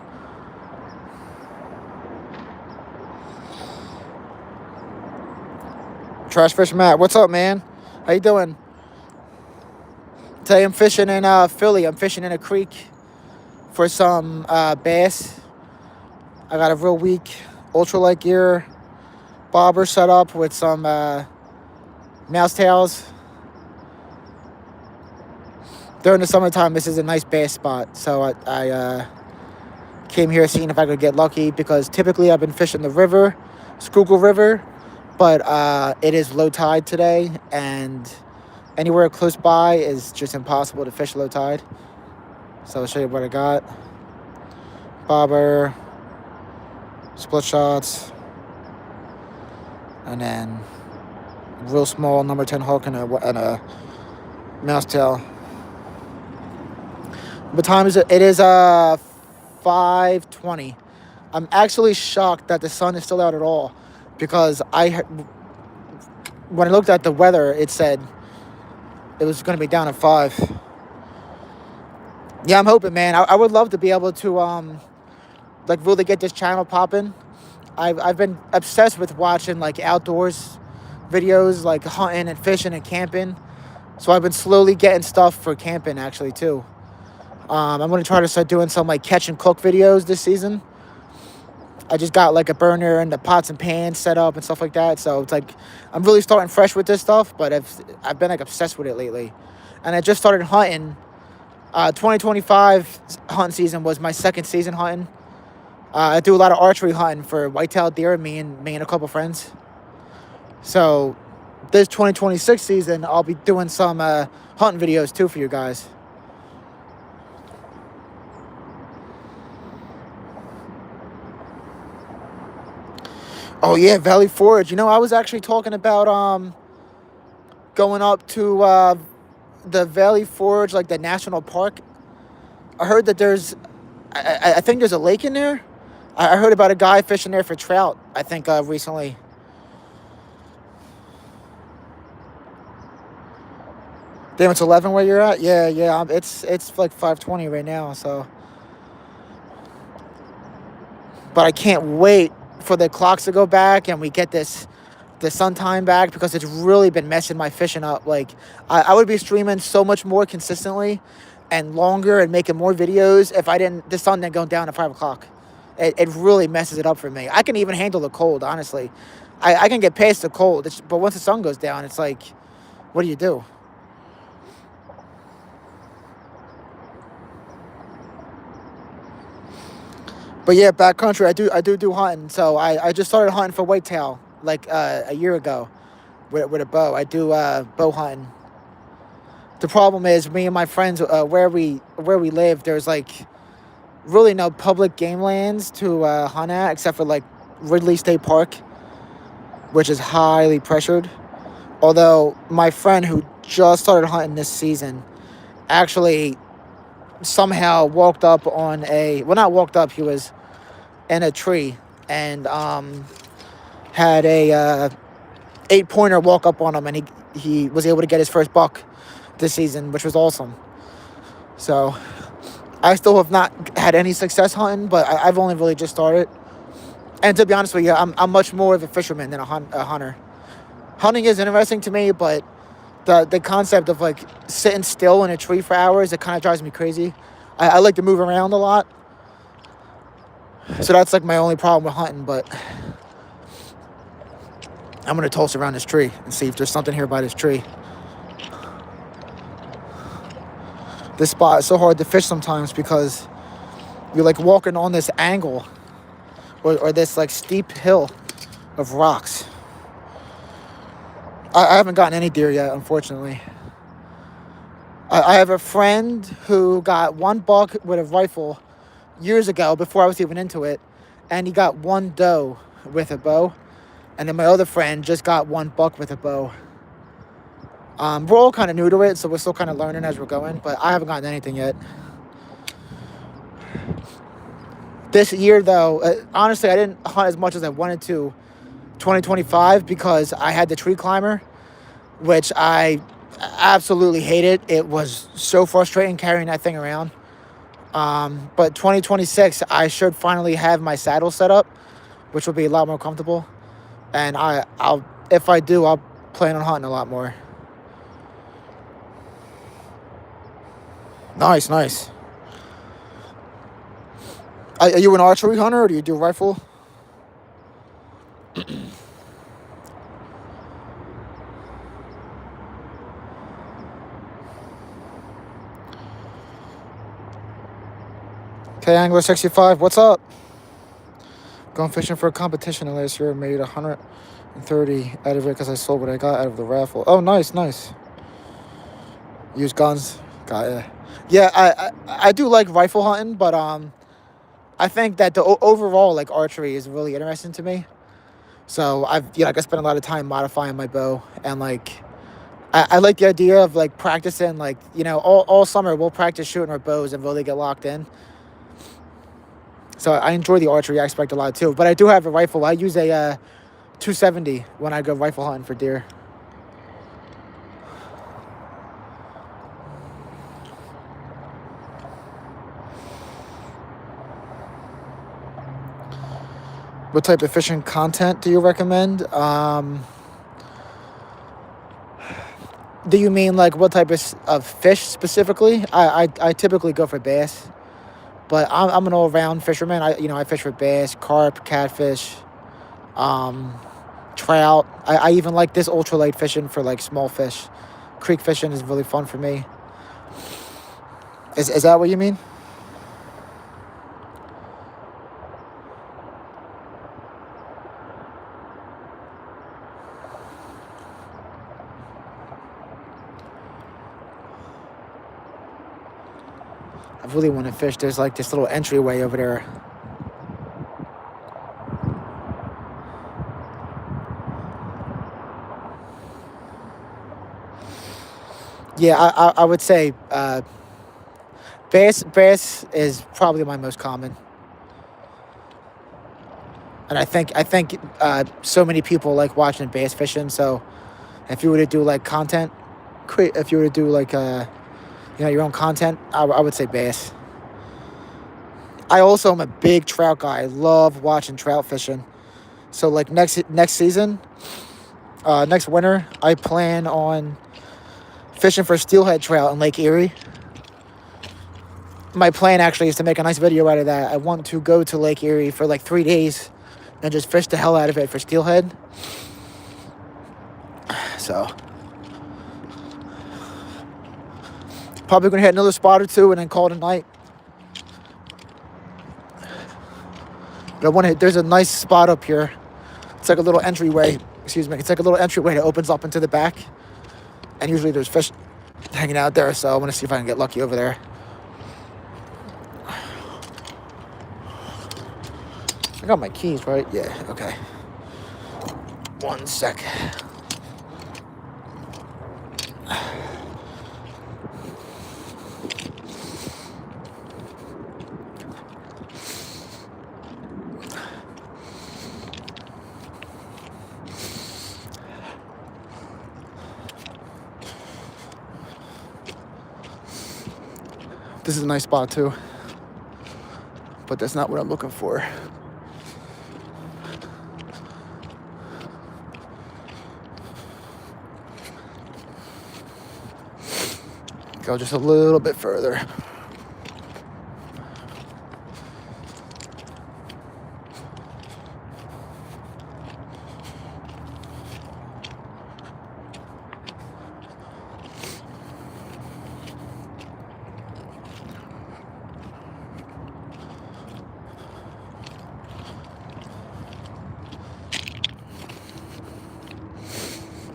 Trash Fish Matt, what's up, man? How you doing? Today I'm fishing in Philly. I'm fishing in a creek for some bass. I got a real weak ultralight gear bobber set up with some mouse tails. During the summertime, this is a nice bass spot, so I came here seeing if I could get lucky, because typically I've been fishing the river, Schuylkill River, but it is low tide today, and anywhere close by is just impossible to fish low tide. So I'll show you what I got. Bobber, split shots, and then real small number 10 hook and a mouse tail. What time is it? It is 5:20. I'm actually shocked that the sun is still out at all, because when I looked at the weather, it said it was going to be down at 5. Yeah, I'm hoping, man. I would love to be able to really get this channel popping. I've been obsessed with watching like outdoors videos, like hunting and fishing and camping. So I've been slowly getting stuff for camping actually too. I'm going to try to start doing some like catch and cook videos this season. I just got like a burner and the pots and pans set up and stuff like that. So it's like I'm really starting fresh with this stuff, but I've been like obsessed with it lately. And I just started hunting. 2025 hunting season was my second season hunting. I do a lot of archery hunting for white-tailed deer, me and a couple friends. So this 2026 season, I'll be doing some hunting videos too for you guys. Oh yeah, Valley Forge. I was actually talking about going up to the Valley Forge, like the national park. I heard that I think there's a lake in there. I heard about a guy fishing there for trout, I think recently. Damn, it's 11 where you're at? Yeah. It's like 5:20 right now, so. But I can't wait for the clocks to go back and we get the sun time back, because it's really been messing my fishing up. Like I would be streaming so much more consistently and longer and making more videos if the sun didn't go down at 5 o'clock. It really messes it up for me. I can even handle the cold, honestly. I can get past the cold, but once the sun goes down, it's like, what do you do? But yeah, backcountry, I do hunting. So I just started hunting for whitetail like a year ago with a bow. I do bow hunting. The problem is me and my friends where we live. There's like really no public game lands to hunt at except for like Ridley State Park, which is highly pressured. Although my friend who just started hunting this season actually somehow walked up on not walked up, he was in a tree and had a 8-pointer walk up on him, and he was able to get his first buck this season, which was awesome. So I still have not had any success hunting, but I've only really just started. And to be honest with you, I'm much more of a fisherman than a hunter. Hunting is interesting to me, but the concept of like sitting still in a tree for hours, it kind of drives me crazy. I like to move around a lot, so that's like my only problem with hunting. But I'm gonna toss around this tree and see if there's something here by this tree. This spot is so hard to fish sometimes because you're like walking on this angle or this like steep hill of rocks. I haven't gotten any deer yet, unfortunately. I have a friend who got one buck with a rifle years ago before I was even into it, and he got one doe with a bow. And then my other friend just got one buck with a bow. We're all kind of new to it, so we're still kind of learning as we're going, but I haven't gotten anything yet. This year, though, honestly, I didn't hunt as much as I wanted to 2025 because I had the tree climber, which I absolutely hated. It was so frustrating carrying that thing around. But 2026, I should finally have my saddle set up, which will be a lot more comfortable. And if I do, I'll plan on hunting a lot more. Nice. Are you an archery hunter, or do you do rifle? Okay, Angler 65, what's up? Going fishing for a competition last year. Made 130 out of it because I sold what I got out of the raffle. Oh, nice. Use guns. Got it. Yeah, I do like rifle hunting, but I think that the overall like archery is really interesting to me. So I spend a lot of time modifying my bow, and like I like the idea of like practicing, like all summer we'll practice shooting our bows and really get locked in. So I enjoy the archery aspect a lot too. But I do have a rifle. I use a 270 when I go rifle hunting for deer. What type of fishing content do you recommend? Do you mean like what type of fish specifically? I typically go for bass, but I'm an all-round fisherman. I fish for bass, carp, catfish, trout. I even like this ultralight fishing for like small fish. Creek fishing is really fun for me. Is that what you mean? I really want to fish. There's like this little entryway over there. Yeah, I would say bass is probably my most common. And I think so many people like watching bass fishing. So if you were to do like content, if you were to do like your own content, I would say bass. I also am a big trout guy. I love watching trout fishing. So like next season, next winter, I plan on fishing for steelhead trout in Lake Erie. My plan actually is to make a nice video out of that. I want to go to Lake Erie for like 3 days and just fish the hell out of it for steelhead. So probably gonna hit another spot or two and then call it a night. But I want to. There's a nice spot up here. It's like a little entryway. Excuse me. It's like a little entryway that opens up into the back, and usually there's fish hanging out there. So I want to see if I can get lucky over there. I got my keys, right? Yeah. Okay. 1 sec. This is a nice spot too, but that's not what I'm looking for. Go just a little bit further.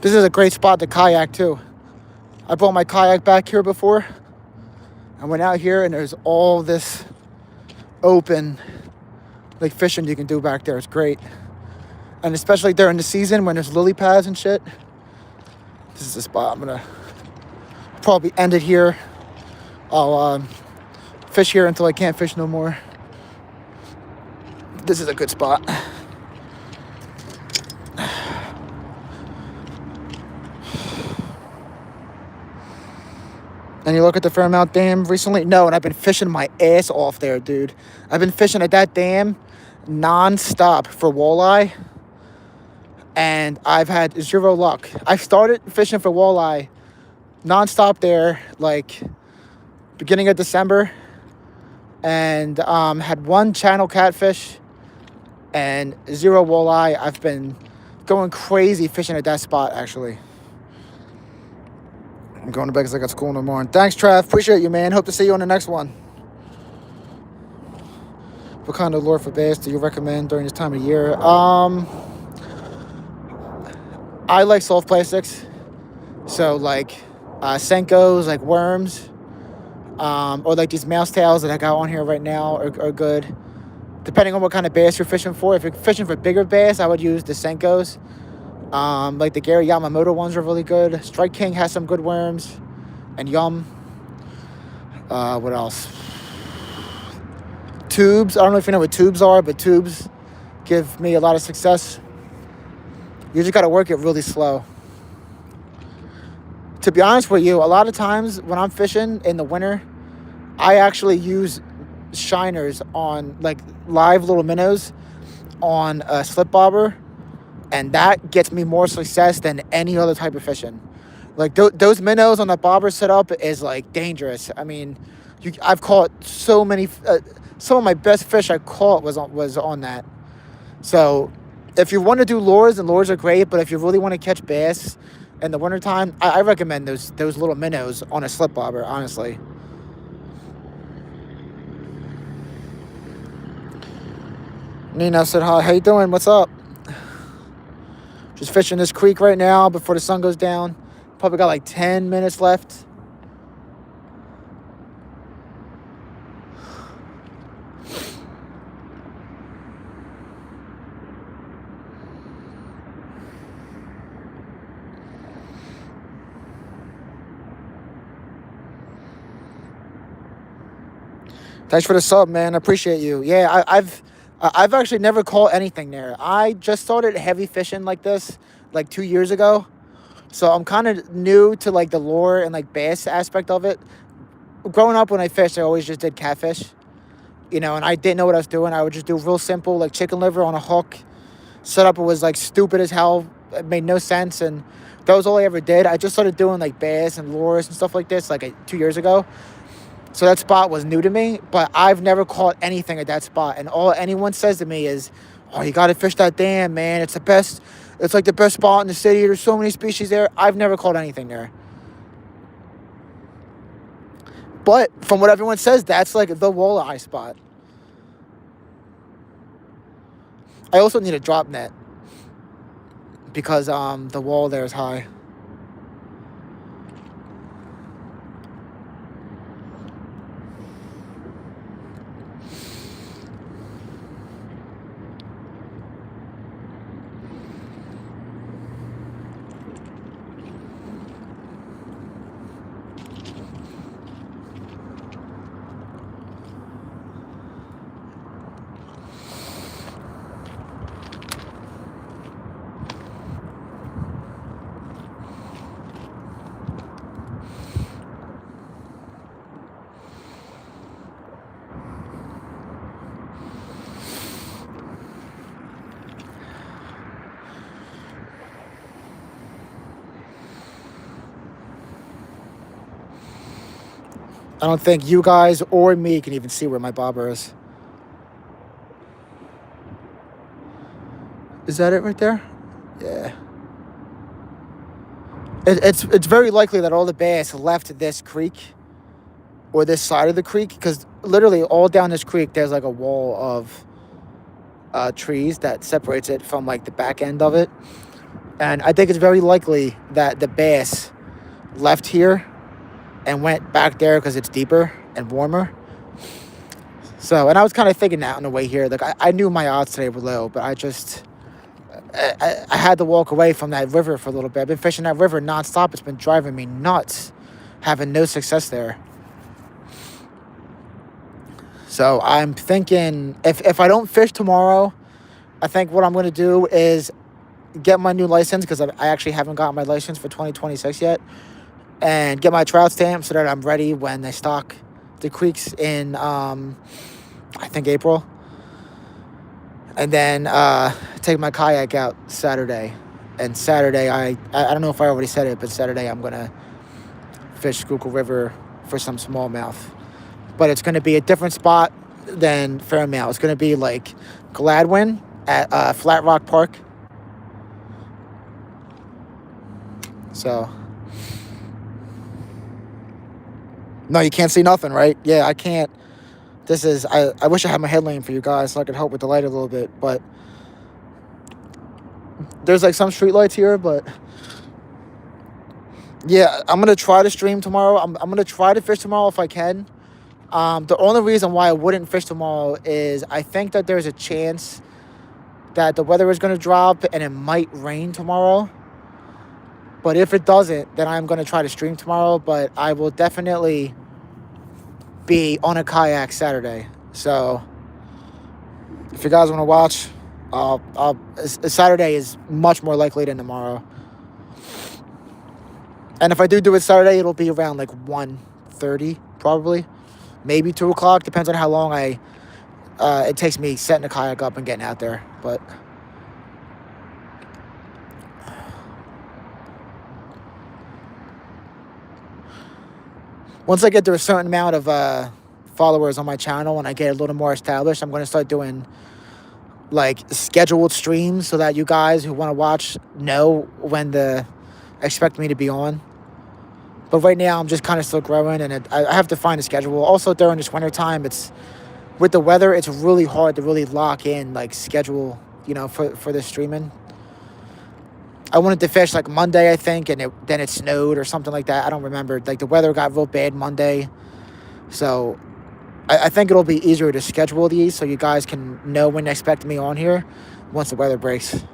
This is a great spot to kayak too. I brought my kayak back here before. I went out here and there's all this open like fishing you can do back there. It's great. And especially during the season when there's lily pads and shit. This is the spot. I'm gonna probably end it here. I'll fish here until I can't fish no more. This is a good spot. And you look at the Fairmount Dam recently? No, and I've been fishing my ass off there, dude. I've been fishing at that dam non-stop for walleye. And I've had zero luck. I started fishing for walleye non-stop there, like, beginning of December. And had one channel catfish and zero walleye. I've been going crazy fishing at that spot, actually. I'm going to bed because I got school in the morning. Thanks, Trav. Appreciate you, man. Hope to see you on the next one. What kind of lure for bass do you recommend during this time of year? I like soft plastics. So, like, Senkos, like worms, or like these mouse tails that I got on here right now are good. Depending on what kind of bass you're fishing for. If you're fishing for bigger bass, I would use the Senkos. Like the Gary Yamamoto ones are really good. Strike King has some good worms. And Yum. What else? Tubes. I don't know if you know what tubes are, but tubes give me a lot of success. You just got to work it really slow. To be honest with you, a lot of times when I'm fishing in the winter, I actually use shiners on, like, live little minnows on a slip bobber. And that gets me more success than any other type of fishing. Like, those minnows on the bobber setup is, like, dangerous. I mean, I've caught so many... some of my best fish I caught was on that. So, if you want to do lures, and lures are great, but if you really want to catch bass in the wintertime, I recommend those little minnows on a slip bobber, honestly. Nina said, hi, how you doing? What's up? Just fishing this creek right now before the sun goes down. Probably got like 10 minutes left. Thanks for the sub, man. I appreciate you. Yeah, I've actually never caught anything there. I just started heavy fishing like this like 2 years ago. So I'm kind of new to like the lure and like bass aspect of it. Growing up when I fished, I always just did catfish. You know, and I didn't know what I was doing. I would just do real simple, like chicken liver on a hook. Setup was like stupid as hell. It made no sense. And that was all I ever did. I just started doing like bass and lures and stuff like this like 2 years ago. So that spot was new to me, but I've never caught anything at that spot. And all anyone says to me is, oh, you got to fish that dam, man. It's the best. It's like the best spot in the city. There's so many species there. I've never caught anything there. But from what everyone says, that's like the walleye spot. I also need a drop net because the wall there is high. I don't think you guys or me can even see where my bobber is. Is that it right there? Yeah. It's very likely that all the bass left this creek or this side of the creek, because literally all down this creek there's like a wall of trees that separates it from like the back end of it. And I think it's very likely that the bass left here and went back there because it's deeper and warmer. So, and I was kind of thinking that on the way here. Like, I knew my odds today were low, but I had to walk away from that river for a little bit. I've been fishing that river nonstop. It's been driving me nuts, having no success there. So I'm thinking if I don't fish tomorrow, I think what I'm going to do is get my new license, because I actually haven't gotten my license for 2026 yet, and get my trout stamp so that I'm ready when they stock the creeks in, I think, April. And then take my kayak out Saturday. And Saturday, I don't know if I already said it, but Saturday I'm going to fish Schuylkill River for some smallmouth. But it's going to be a different spot than Fairmount. It's going to be like Gladwin at Flat Rock Park. So, no, you can't see nothing, right? Yeah, I can't. This is, I wish I had my headlamp for you guys so I could help with the light a little bit, but there's like some street lights here, but yeah, I'm going to try to stream tomorrow. I'm going to try to fish tomorrow if I can. The only reason why I wouldn't fish tomorrow is I think that there's a chance that the weather is going to drop and it might rain tomorrow. But if it doesn't, then I'm going to try to stream tomorrow. But I will definitely be on a kayak Saturday. So if you guys want to watch, Saturday is much more likely than tomorrow. And if I do it Saturday, it'll be around like 1:30 probably. Maybe 2 o'clock. Depends on how long it takes me setting the kayak up and getting out there. But once I get to a certain amount of followers on my channel and I get a little more established, I'm going to start doing like scheduled streams so that you guys who want to watch know when to expect me to be on. But right now I'm just kind of still growing, and I have to find a schedule. Also during this winter time, it's with the weather, it's really hard to really lock in like schedule, for the streaming. I wanted to fish like Monday, I think, and then it snowed or something like that. I don't remember. Like the weather got real bad Monday. So I think it'll be easier to schedule these so you guys can know when to expect me on here once the weather breaks.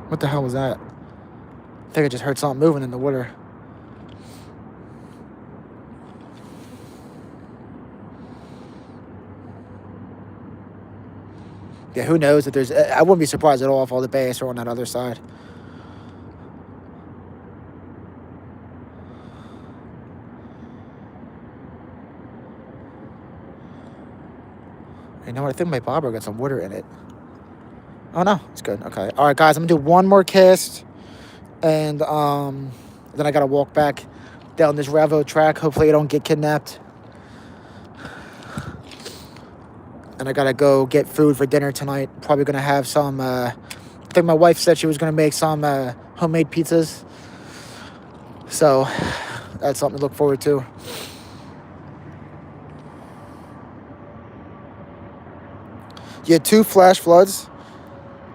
What the hell was that? I think I just heard something moving in the water. Yeah, who knows if there's... I wouldn't be surprised at all if all the bass are on that other side. You know what? I think my bobber got some water in it. Oh, no. It's good. Okay. All right, guys. I'm going to do one more cast. And then I got to walk back down this railroad track. Hopefully I don't get kidnapped. And I got to go get food for dinner tonight. Probably going to have some... I think my wife said she was going to make some homemade pizzas. So that's something to look forward to. You had 2 flash floods?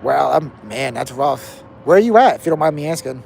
Well, man, that's rough. Where are you at, if you don't mind me asking?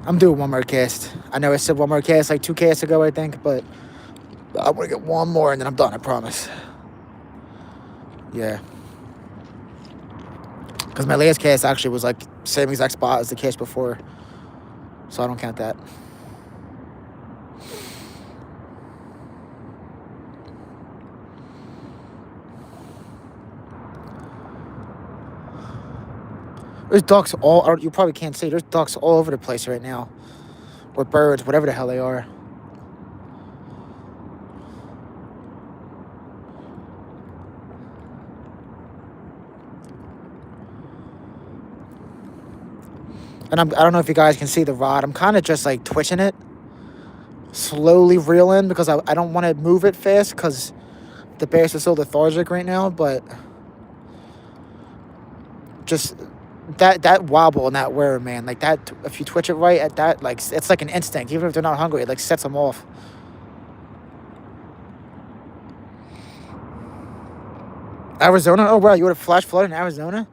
I'm doing one more cast. I know I said one more cast like 2 casts ago, I think, but I'm going to get one more and then I'm done, I promise. Yeah. Because my last cast actually was like same exact spot as the cast before. So I don't count that. There's ducks all... You probably can't see. There's ducks all over the place right now. Or birds, whatever the hell they are. And I don't know if you guys can see the rod. I'm kind of just like twitching it. Slowly reeling because I don't want to move it fast because the bass is so lethargic right now. But just that wobble and that whir, man. Like that, if you twitch it right at that, like it's like an instinct. Even if they're not hungry, it like sets them off. Arizona? Oh, wow. You would have flash flood in Arizona?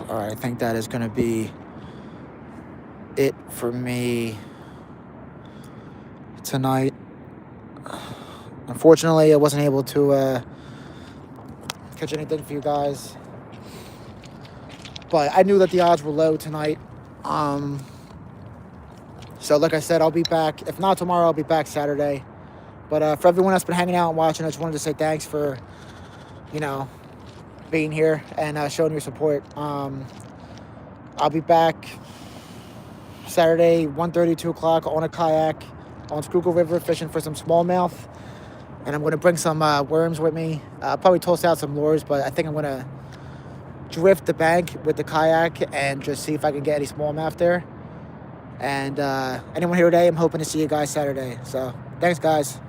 All right, I think that is going to be it for me tonight. Unfortunately, I wasn't able to catch anything for you guys. But I knew that the odds were low tonight. So like I said, I'll be back. If not tomorrow, I'll be back Saturday. But for everyone that's been hanging out and watching, I just wanted to say thanks for, being here and showing your support. I'll be back Saturday, 1:30, 2 o'clock on a kayak on Schuylkill River fishing for some smallmouth. And I'm going to bring some worms with me. I'll probably toss out some lures, but I think I'm going to drift the bank with the kayak and just see if I can get any smallmouth there. And anyone here today, I'm hoping to see you guys Saturday. So thanks, guys.